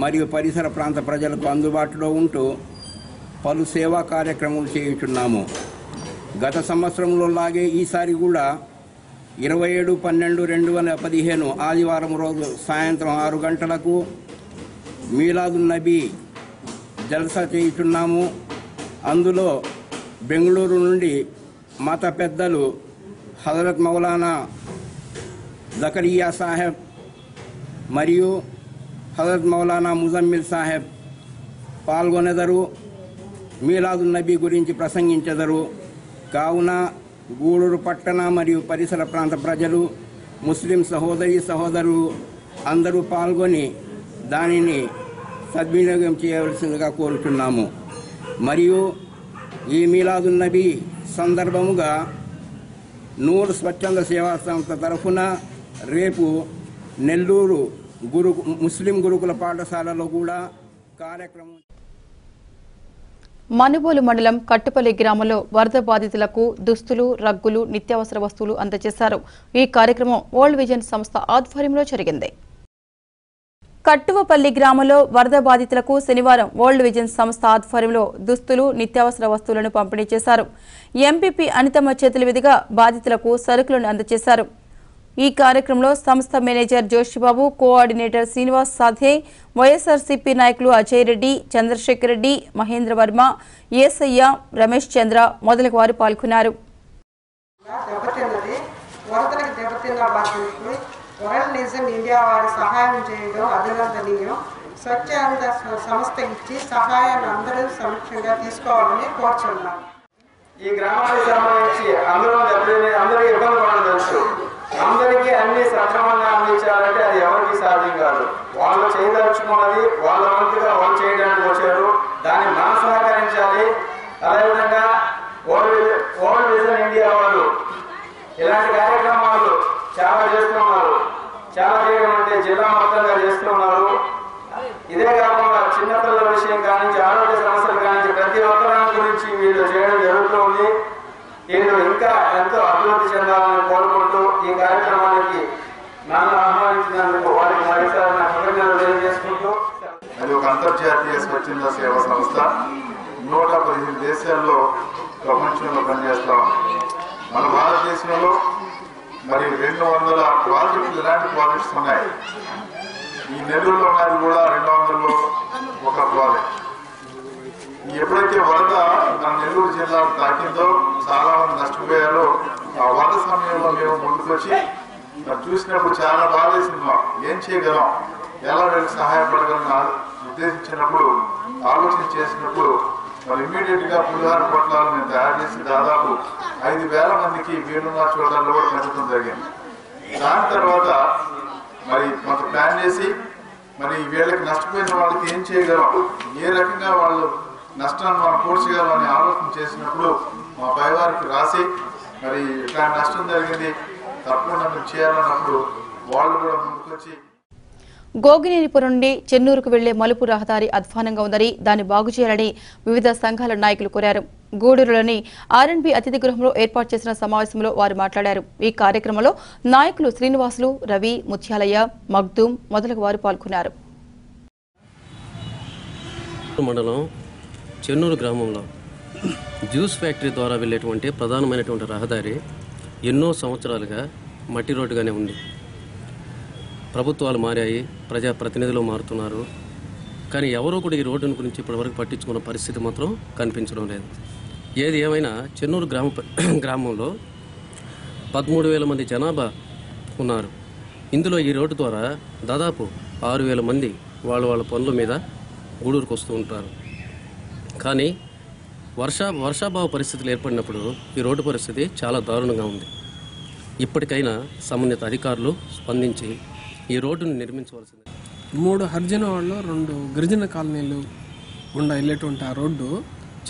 మరియు పరిసర ప్రాంత ప్రజలకు అందుబాటులో ఉంటూ పలు సేవా కార్యక్రమాలు చేయుచున్నాము. గత సంవత్సరంలో లాగే ఈసారి కూడా 27/12/2015 ఆదివారం రోజు సాయంత్రం 6 గంటలకు మీలాదున్ నబీ జల్సా చేయుచున్నాము. అందులో బెంగళూరు నుండి మత పెద్దలు హజరత్ మౌలానా జకరియా సాహెబ్ మరియు హజరత్ మౌలానా ముజమ్మిల్ సాహెబ్ పాల్గొనెదరు. మీలాదున్ నబీ గురించి ప్రసంగించెదరు. కావున గూడూరు పట్టణ మరియు పరిసర ప్రాంత ప్రజలు, ముస్లిం సహోదరులు అందరూ పాల్గొని దానిని సద్వినియోగం చేయవలసిందిగా కోరుతున్నాము. మరియు ఈ మీలాదున్ నబీ సందర్భముగా నూర్ స్వచ్ఛంద సేవా సంస్థ తరఫున రేపు నెల్లూరు ముస్లిం గురుకుల పాఠశాలలో కూడా కార్యక్రమం. మనుబోలు మండలం కట్టుపల్లి గ్రామంలో వరద బాధితులకు దుస్తులు, రగ్గులు, నిత్యావసర వస్తువులు అందజేశారు. ఈ కార్యక్రమం వరల్డ్ విజన్ సంస్థ ఆధ్వర్యంలో జరిగింది. కట్టువపల్లి గ్రామంలో వరద బాధితులకు శనివారం వరల్డ్ విజన్ సంస్థ ఆధ్వర్యంలో దుస్తులు, నిత్యావసర వస్తువులను పంపిణీ చేశారు. ఎంపీపీ అనితమ్మ చేతుల మీదుగా బాధితులకు సరుకులను అందజేశారు. ఈ కార్యక్రమంలో సంస్థ మేనేజర్ జోషిబాబు, కోఆర్డినేటర్ శ్రీనివాస్ సాధే, వైఎస్ఆర్సీపీ నాయకులు అజయ్ రెడ్డి, చంద్రశేఖర్ రెడ్డి, మహేంద్ర వర్మ, ఏసయ్య, రమేష్ చంద్ర మొదలగు వారు పాల్గొన్నారు. వరల్డ్ విజన్ ఇండియా వారి సహాయం చేయడం అభినందనీయం. స్వచ్ఛంద సంస్థ ఇచ్చి సహాయాన్ని అందరూ సమీక్షంగా తీసుకోవాలని కోరుచున్నాం. ఈ గ్రామానికి సంబంధించి అందరూ ఇబ్బంది పడడం తెలుసు. అందరికీ అన్ని సక్రమంగా అందించాలంటే అది ఎవరికి సాధ్యం కాదు. వాళ్ళు చేయదలుచుకున్నది వాళ్ళ వంతుగా వాళ్ళు చేయడానికి వచ్చారు. దాన్ని మనం సహకరించాలి. అదేవిధంగా వరల్డ్ విజన్ ఇండియా వాళ్ళు ఇలాంటి కార్యక్రమాలు చాలా చేస్తున్నారు. చాలా చేయడం అంటే జిల్లా మొత్తంగా చేస్తున్నారు. ఇదే కాకుండా చిన్నపిల్లల విషయం కానించి ఆరోగ్య సమస్యలు కానించి ప్రతి ఒక్కరి గురించి వీళ్ళు చేయడం జరుగుతుంది. వీళ్ళు ఇంకా ఎంతో అభివృద్ధి చెందాలని కోరుకుంటూ ఈ కార్యక్రమానికి నన్ను ఆహ్వానించినందుకు వారికి మరోసారి నా కృతజ్ఞతలు తెలియజేసుకుంటూ, అది ఒక అంతర్జాతీయ స్వచ్ఛంద సేవా సంస్థ 115 దేశాల్లో ప్రపంచంలో పనిచేస్తాం. మన భారతదేశంలో మరి 200 ప్రాజెక్టులు ఇలాంటి ప్రాజెక్ట్స్ ఉన్నాయి. ఈ నెల్లూరులో ఉన్నది కూడా 200లో ఒక ప్రాజెక్ట్. ఎప్పుడైతే వరద మన నెల్లూరు జిల్లా తాకిందో చాలా మంది నష్టపోయారో ఆ వరద సమయంలో మేము ముందుకొచ్చి చూసినప్పుడు చాలా బాధేసింది. ఏం చేయగలం, ఎలా వీళ్ళకి సహాయపడగలం ఉద్దేశించినప్పుడు ఆలోచన చేసినప్పుడు మరి ఇమ్మీడియట్ గా పులిహార పొట్లాలు మేము తయారు చేసి దాదాపు 5,000 మందికి వీలున్న చోట్లలో కూడా పెంచడం జరిగింది. దాని తర్వాత మరి కొంత ప్లాన్ చేసి మరి వీళ్ళకి నష్టపోయిన వాళ్ళకి ఏం చేయగలం, ఏ రకంగా వాళ్ళు నష్టాన్ని మనం పూడ్చగలం అని ఆలోచన చేసినప్పుడు మా పైవారికి రాసి మరి ఇట్లా నష్టం జరిగింది తప్పకుండా మేము చేయాలన్నప్పుడు వాళ్ళు కూడా ముందుకొచ్చి గోగినేనిపురం నుండి చెన్నూరుకు వెళ్లే మలుపు రహదారి అధ్వానంగా ఉందని దాన్ని బాగు చేయాలని వివిధ సంఘాల నాయకులు కోరారు. గూడూరులోని ఆర్ఎండ్బి అతిథి గృహంలో ఏర్పాటు చేసిన సమావేశంలో వారు మాట్లాడారు. ఈ కార్యక్రమంలో నాయకులు శ్రీనివాసులు, రవి, ముత్యాలయ్య, మగ్దూమ్ మొదలగు వారు పాల్గొన్నారు. మండలం చెన్నూరు గ్రామంలో జ్యూస్ ఫ్యాక్టరీ ద్వారా వెళ్ళేటువంటి ప్రధానమైనటువంటి రహదారి ఎన్నో సంవత్సరాలుగా మట్టి రోడ్డుగానే ఉంది. ప్రభుత్వాలు మారాయి, ప్రజాప్రతినిధులు మారుతున్నారు, కానీ ఎవరో కూడా ఈ రోడ్డుని గురించి ఇప్పటివరకు పట్టించుకున్న పరిస్థితి మాత్రం కనిపించడం లేదు. ఏది ఏమైనా చెన్నూరు గ్రామంలో 13,000 మంది జనాభా ఉన్నారు. ఇందులో ఈ రోడ్డు ద్వారా దాదాపు 6,000 మంది వాళ్ళ పనుల మీద గూడూరుకు వస్తూ ఉంటారు. కానీ వర్షాభావ పరిస్థితులు ఏర్పడినప్పుడు ఈ రోడ్డు పరిస్థితి చాలా దారుణంగా ఉంది. ఇప్పటికైనా సంబంధిత అధికారులు స్పందించి ఈ రోడ్డును నిర్మించవలసింది. 3 హరిజన వాళ్ళు 2 గిరిజన కాలనీలు గుండా వెళ్ళేటువంటి ఆ రోడ్డు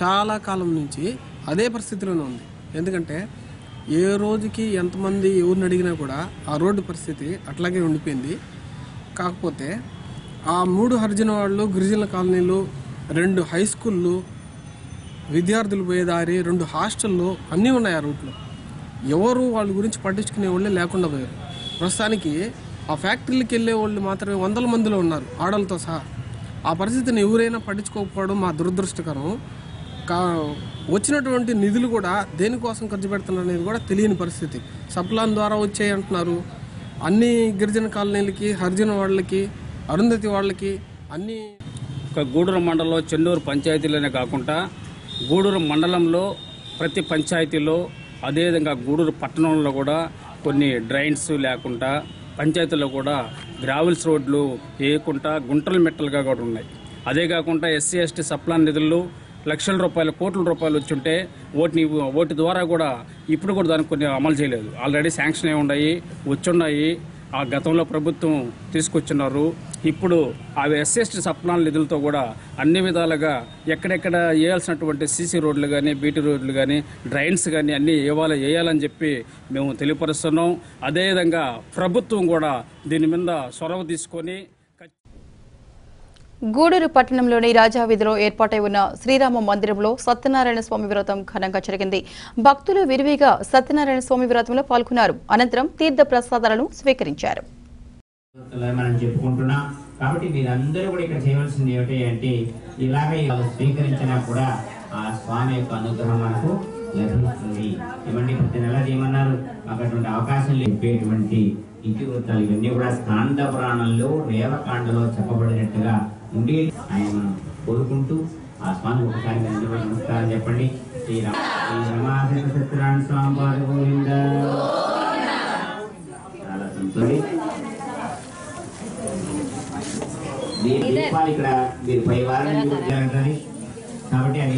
చాలా కాలం నుంచి అదే పరిస్థితిలోనే ఉంది. ఎందుకంటే ఏ రోజుకి ఎంతమంది ఎవరిని అడిగినా కూడా ఆ రోడ్డు పరిస్థితి అట్లాగే ఉండిపోయింది. కాకపోతే ఆ 3 హరిజన వాళ్ళు, గిరిజన కాలనీలు, 2 హై స్కూళ్ళు, విద్యార్థులు పోయే దారి, 2 హాస్టళ్ళు అన్నీ ఉన్నాయి ఆ రూట్లో. ఎవరు వాళ్ళ గురించి పట్టించుకునే వాళ్ళే లేకుండా పోయారు. ప్రస్తుతానికి ఆ ఫ్యాక్టరీలకు వెళ్ళే వాళ్ళు మాత్రమే 100 మందిలో ఉన్నారు, ఆడలతో సహా. ఆ పరిస్థితిని ఎవరైనా పట్టించుకోకపోవడం మా దురదృష్టకరం. వచ్చినటువంటి నిధులు కూడా దేనికోసం ఖర్చు పెడుతున్నారు అనేది కూడా తెలియని పరిస్థితి. సప్లాన్ ద్వారా వచ్చాయి అంటున్నారు. అన్ని గిరిజన కాలనీలకి, హరిజన వాళ్ళకి, అరుంధతి వాళ్ళకి అన్ని గూడూరు మండలంలో చెన్నూరు పంచాయతీలోనే కాకుండా గూడూరు మండలంలో ప్రతి పంచాయతీలో, అదేవిధంగా గూడూరు పట్టణంలో కూడా కొన్ని డ్రైన్స్ లేకుండా పంచాయతీల్లో కూడా గ్రావెల్స్ రోడ్లు వేయకుండా గుంటలు మెట్టలుగా కూడా ఉన్నాయి. అదే కాకుండా ఎస్సీ ఎస్టీ సప్లాన్ నిధులు లక్షల రూపాయలు, కోట్ల రూపాయలు వచ్చుంటే ఓటి ద్వారా కూడా ఇప్పుడు కూడా దానికి కొన్ని అమలు చేయలేదు. ఆల్రెడీ శాంక్షన్ అయి ఉన్నాయి, వచ్చున్నాయి. ఆ గతంలో ప్రభుత్వం తీసుకొచ్చున్నారు. ఇప్పుడు అవి ఎస్సీ ఎస్టీ సప్లాన్ నిధులతో కూడా అన్ని విధాలుగా ఎక్కడెక్కడ వేయాల్సినటువంటి సీసీ రోడ్లు కానీ, బీటీ రోడ్లు కానీ, డ్రైన్స్ కానీ అన్నీ వేయాలని చెప్పి మేము తెలియపరుస్తున్నాం. అదేవిధంగా ప్రభుత్వం కూడా దీని మీద చొరవ తీసుకొని గూడూరు పట్టణంలోని రాజావీధిలో ఏర్పాటై ఉన్న శ్రీరామ మందిరంలో సత్యనారాయణ స్వామి వ్రతం ఘనంగా జరిగింది. భక్తులు విరివిగా సత్యనారాయణ స్వామి వ్రతంలో పాల్గొన్నారు. అనంతరం తీర్థ ప్రసాదాలను స్వీకరించారు. మనం చెప్పుకుంటున్నాం కాబట్టి మీరందరూ కూడా ఇక్కడ చేయవలసింది ఏమిటి అంటే ఇలాగే స్వీకరించినా కూడా ఆ స్వామి యొక్క అనుగ్రహం మనకు లభిస్తుంది. ఇవన్నీ ప్రతి నెల చేయమన్నారు. అటువంటి అవకాశం లేపేటువంటి ఇతివృత్తాలు ఇవన్నీ కూడా స్కాంద పురాణంలో రేవకాండలో చెప్పబడినట్టుగా ఉండి ఆయన మనం కోరుకుంటూ ఆ స్వామి ఒకసారి నమస్కారం చెప్పండి. శ్రీరామ సత్యనారాయణ స్వామి వారి గోవింద. చాలా సంతోషి. దీపాలు ఇక్కడ మీరు పై వారాన్ని ఉంటుంది కాబట్టి అది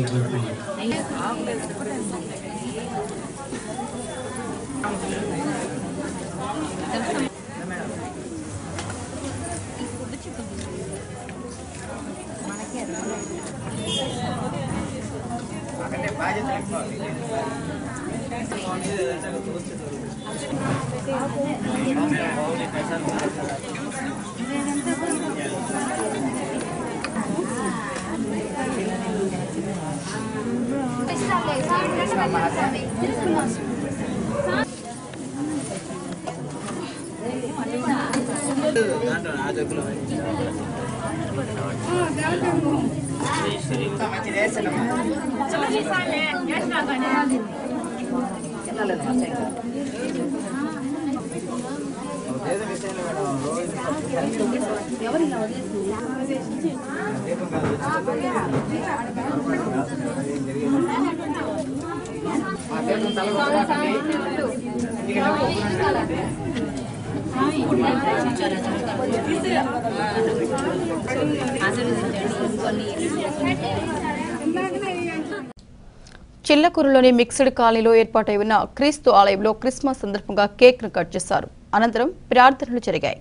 చిల్లకూరులోని మిక్స్డ్ కాలనీలో ఏర్పాటై ఉన్న క్రీస్తు ఆలయంలో క్రిస్మస్ సందర్భంగా కేక్ను కట్ చేశారు. అనంతరం ప్రార్థనలు జరిగాయి.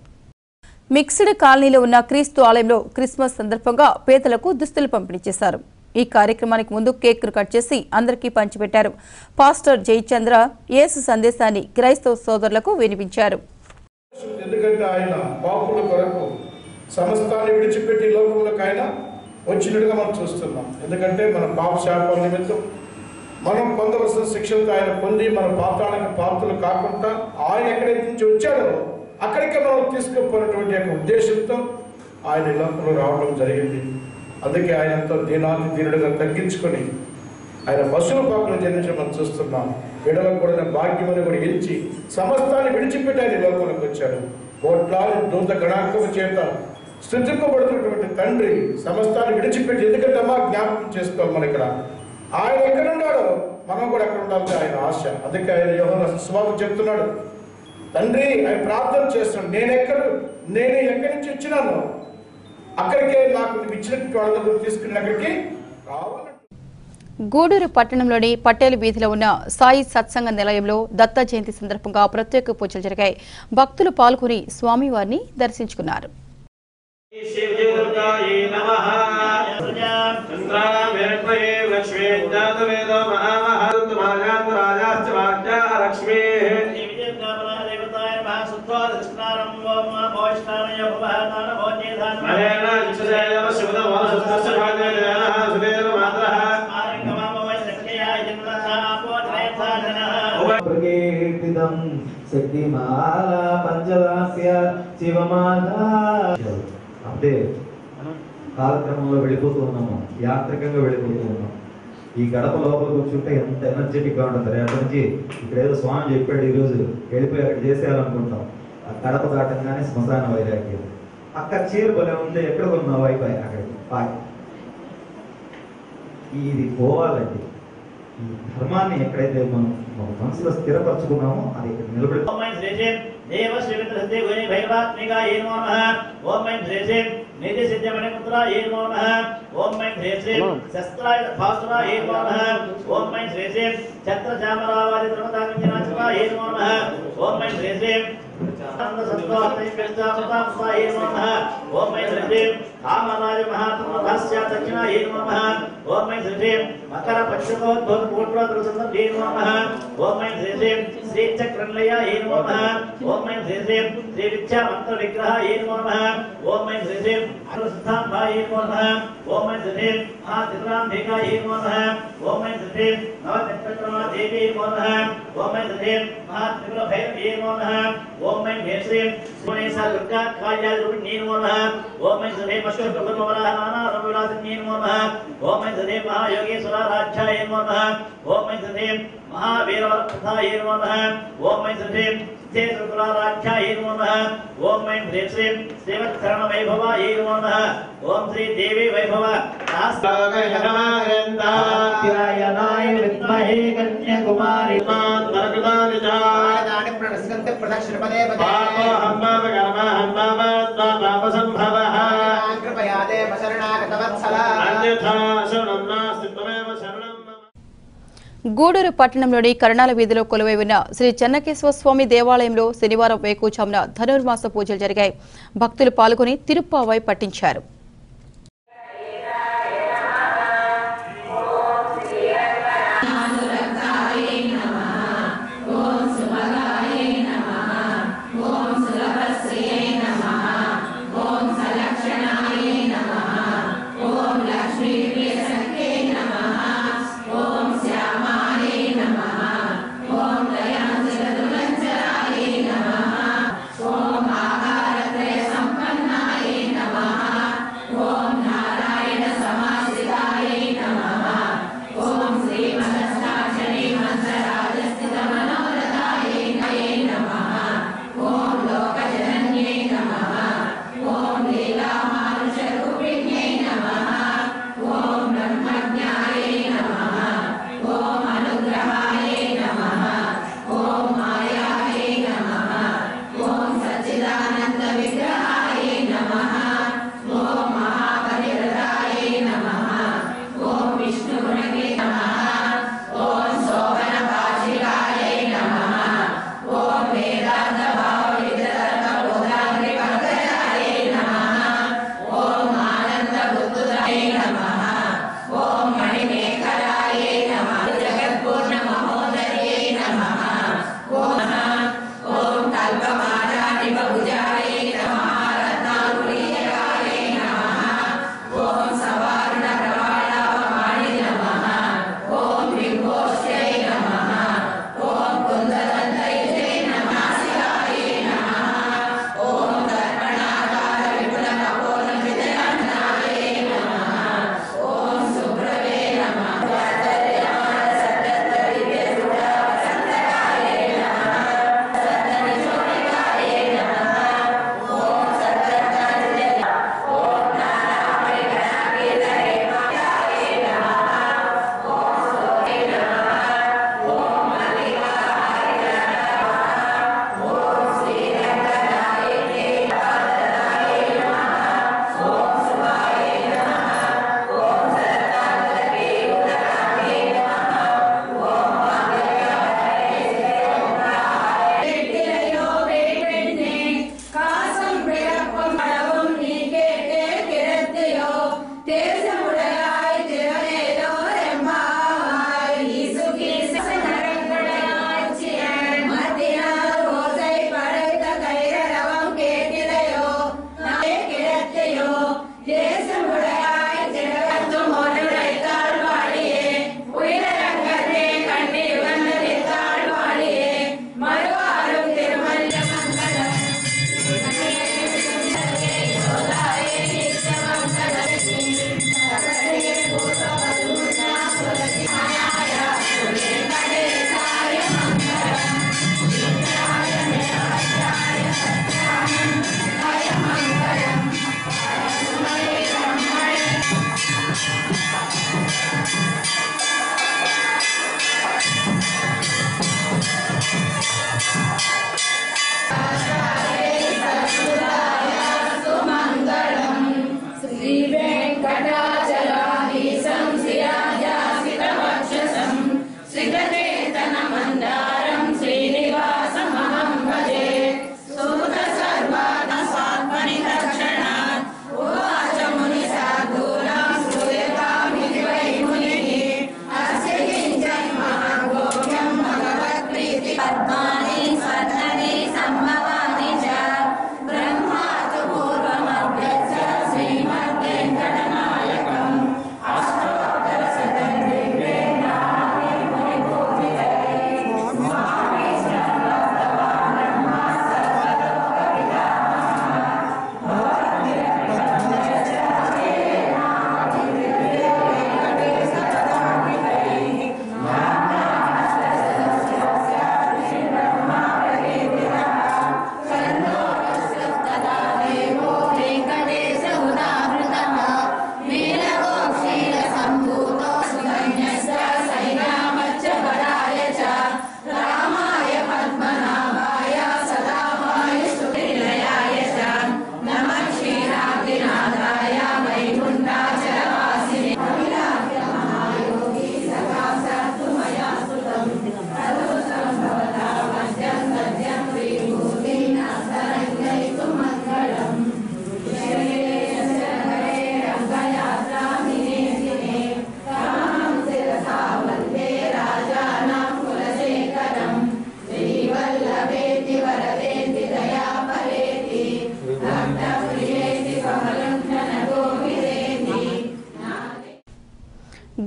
మిక్స్డ్ కాలనీలో ఉన్న క్రీస్తు ఆలయంలో క్రిస్మస్ సందర్భంగా పేదలకు దుస్తులు పంపిణీ చేశారు. ఈ కార్యక్రమానికి ముందు కేక్ను కట్ చేసి అందరికీ పంచిపెట్టారు. పాస్టర్ జయచంద్ర యేసు సందేశాన్ని క్రైస్తవ సోదరులకు వినిపించారు. ఎందుకంటే ఆయన పాపుల కొరకు సమస్తాన్ని విడిచిపెట్టి లోకంలోకి ఆయన వచ్చినట్టుగా మనం చూస్తున్నాం. ఎందుకంటే మన పాప శాపం నిమిత్తం మనం పొందవలసిన శిక్షలతో ఆయన పొంది మన పాపాలకు పాత్రలు కాకుండా ఆయన ఎక్కడైతే నుంచి వచ్చాడో అక్కడికే మనం తీసుకుపోయినటువంటి యొక్క ఉద్దేశంతో ఆయన లోకంలో రావడం జరిగింది. అందుకే ఆయన ఎంతో దీనుడుగా తగ్గించుకొని ఆయన పశువుల పాపలు జన్మించడం మనం చూస్తున్నాం. విడవకు కూడా భాగ్యమని కూడా ఎంచి సమస్తాన్ని విడిచిపెట్టి ఆయన లోకంలోకి వచ్చాడు. కోట్లాది దూత గణాంకము చేత స్థుతింపబడుతున్నటువంటి తండ్రి సమస్తాన్ని విడిచిపెట్టి, ఎందుకంటే అమ్మా జ్ఞాపకం చేసుకోవాలి మనం ఇక్కడ ఆయన ఎక్కడ ఉన్నాడో మనం కూడా అక్కడ ఉండాలని ఆయన ఆశ. అందుకే ఆయన యోహాను సువార్త చెప్తున్నాడు, తండ్రి ఆయన ప్రార్థన చేస్తున్నాడు, నేను ఎక్కడి నుంచి వచ్చినాను అక్కడికే నాకు ఇచ్చినట్టు వాళ్ళందరూ తీసుకుని అక్కడికి రావాలి. గూడూరు పట్టణంలోని పటేల్ వీధిలో ఉన్న సాయి సత్సంగ నిలయంలో దత్త జయంతి సందర్భంగా ప్రత్యేక పూజలు జరిగాయి. భక్తులు పాల్గొని స్వామివారిని దర్శించుకున్నారు. అంటే కాలక్రమంలో వెళ్ళిపోతూ ఉన్నాము, యాంత్రికంగా వెళ్ళిపోతూ ఉన్నాం. ఈ గడప లోపల కూర్చుంటే ఎంత ఎనర్జెటిక్గా ఉంటుంది. రేపటి నుంచి ఇక్కడ ఏదో స్వామి చెప్పాడు ఈరోజు వెళ్ళిపోయి అక్కడ చేసేయాలనుకుంటాం. ఆ గడప దాటంగానే శ్మశాన వైరాగ్యం. అక్కడ చీరు భలే ఉంది, ఎక్కడ కొన్నా వైఫై అక్కడికి పాయ్. ఇది పోవాలండి. ఈ ధర్మాన్ని ఎక్కడైతే మనం మన మనసులో స్థిరపరచుకున్నామో అది ఇక్కడ నిలబడి देव श्रीविद्रहते गुणे भैरवात्मिकायै नमः। ओम ऐं ह्रीं श्रीं निधि सिद्धिमणिपुत्रायै नमः। ओम ऐं ह्रीं श्रीं शस्त्राय भासुरायै नमः। ओम ऐं ह्रीं श्रीं छत्रचामरावादि धर्मतामिनाचरायै नमः। ओम ऐं ह्रीं श्रीं आनन्दसत्त्वात्मै पिष्टामृतामृतायै नमः। ओम ऐं ह्रीं श्रीं कामराज महात्मभास्या दक्षिणायै नमः। ओम ऐं ह्रीं श्रीं मकर पश्चिमोद्भवपूर्वदृसंदर्यै नमः। ओम ऐं ह्रीं श्रीं श्रीचक्रनिलयायै नमः। ओम ऐं ह्रीं श्रीं श्री विद्या मंत्र विग्रहायै नमः। ओम ऐं ह्रीं श्रीं अनुष्ठानायै नमः। ओम ऐं ह्रीं श्रीं महात्रिपुराम्बिकायै नमः। ओम ऐं ह्रीं श्रीं नवचक्रमा देवी नमः। ओम ऐं ह्रीं श्रीं महात्रिपुरभैरव्यै नमः। ओम ऐं ह्रीं श्रीं गणेशा दुर्गा काल्यारूपिण्यै नमः। ओम ऐं ह्रीं पशुप्रभुवराहनानारविलासिन्यै नमः। ओम ऐं ह्रीं महायोगेश्वराराध्यायै नमः। ओम ऐं ह्रीं महावीरवरप्रथायै नमः। ओम ऐं ह्रीं श्रीशुक्राराध्यायै नमः। ओम ऐं ह्रीं श्रीं श्रीवत्सरणवैभवायै नमः। ओम श्री देवी वैभव नारायणाय विद्महे कन्याकुमारी मातर्गदानि प्रणश्यन्ते प्रदक्षिणपदे पापसंभवः कृपया देव शरणागतवत्सल अन्यथा शरणं नास्ति त्वमेव शरणं। గూడూరు పట్టణంలోని కరణాల వీధిలో కొలువై ఉన్న శ్రీ చెన్నకేశవ స్వామి దేవాలయంలో శనివారం వేకువజామున ధనుర్మాస పూజలు జరిగాయి. భక్తులు పాల్గొని తిరుప్పావై పట్టించారు.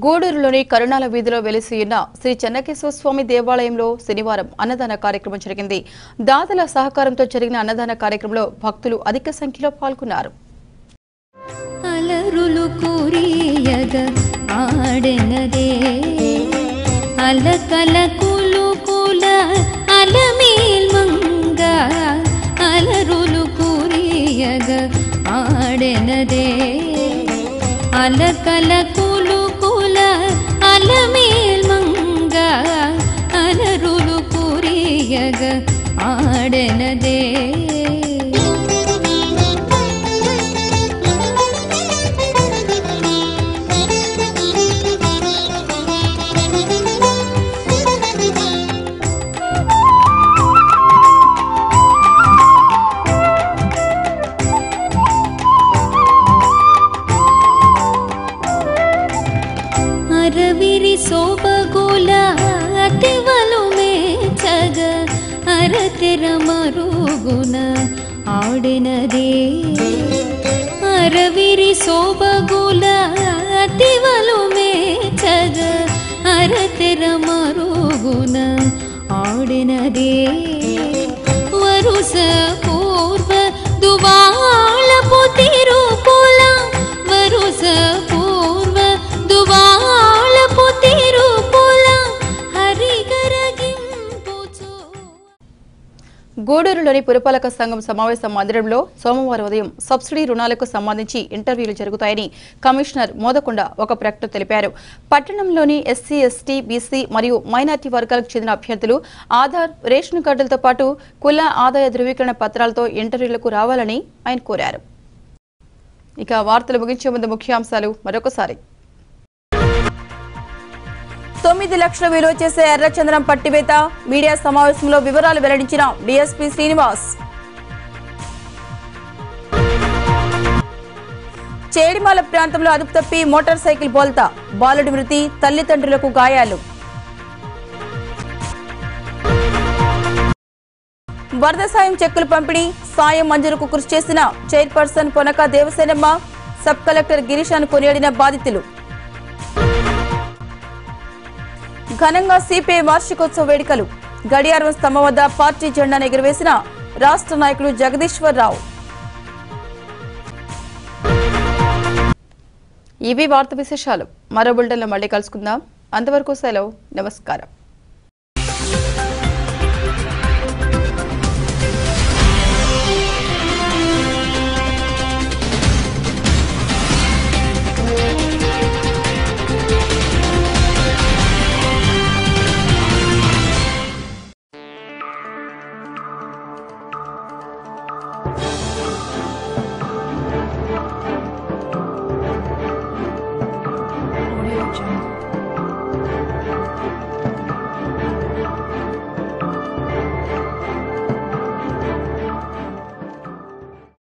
గూడూరులోని కరుణాల వీధిలో వెలిసి ఉన్న శ్రీ చెన్నకేశవ స్వామి దేవాలయంలో శనివారం అన్నదాన కార్యక్రమం జరిగింది. దాతల సహకారంతో జరిగిన అన్నదాన కార్యక్రమంలో భక్తులు అధిక సంఖ్యలో పాల్గొన్నారు. అలరులు కురియగ ఆడెనదే అలకల కులుకుల అలమేల్ మంగ అలరులు కురియగ ఆడెనదే అలకల కులుకుల అలమేల్ మంగ అలరులు కురియగ ఆడెనదే అరవిరి సోబగుల అతివలు మేచగ అరతెర మరుగున ఆడినదే అరవిరి సోబగుల అతివలు మేచగ అరతెర మరుగున ఆడినదే వరుస పూర్వ దువాళపు తిరుపుల వరుస పూర్వ దువాళపు తిరుపుల హరిగరగింపుచు. గూడూరులోని పురపాలక సంఘం సమావేశ మందిరంలో సోమవారం ఉదయం సబ్సిడీ రుణాలకు సంబంధించి ఇంటర్వ్యూలు జరుగుతాయని కమిషనర్ మోదకొండ ఒక ప్రకటన తెలిపారు. పట్టణంలోని ఎస్సీ, ఎస్టీ, బీసీ మరియు మైనార్టీ వర్గాలకు చెందిన అభ్యర్థులు ఆధార్, రేషన్ కార్డులతో పాటు కుల ఆదాయ ధృవీకరణ పత్రాలతో ఇంటర్వ్యూలకు రావాలని ఆయన కోరారు. ఇక వార్తలు ముగించే ముందు ముఖ్యాంశాలు మరొకసారి. 9 లక్షల విలువ చేసే ఎర్రచంద్రం పట్టివేత మీడియా సమావేశంలో వివరాలు వెల్లడించిన డీఎస్పీ శ్రీనివాస్. చేడిమాల ప్రాంతంలో అదుపు తప్పి మోటార్ సైకిల్ బోల్తా, బాలుడి మృతి, తల్లిదండ్రులకు గాయాలు. వరద సాయం చెక్కులు పంపిణీ, సాయం మంజూరుకు కృషి చేసిన chairperson Ponaka Devasenamma, sub collector గిరీషాను కొనియాడిన బాధితులు. ఘనంగా సిపిఐ వార్షికోత్సవ వేడుకలు, గడియారం స్తంభం వద్ద పార్టీ జెండాను ఎగురవేసిన రాష్ట్ర నాయకుడు జగదీశ్వర్ రావు. ఇవి వార్త విశేషాలు. మరో బులెటిన్లో మళ్ళీ కలుసుకుందాం. అంతవరకు సెలవు. నమస్కారం.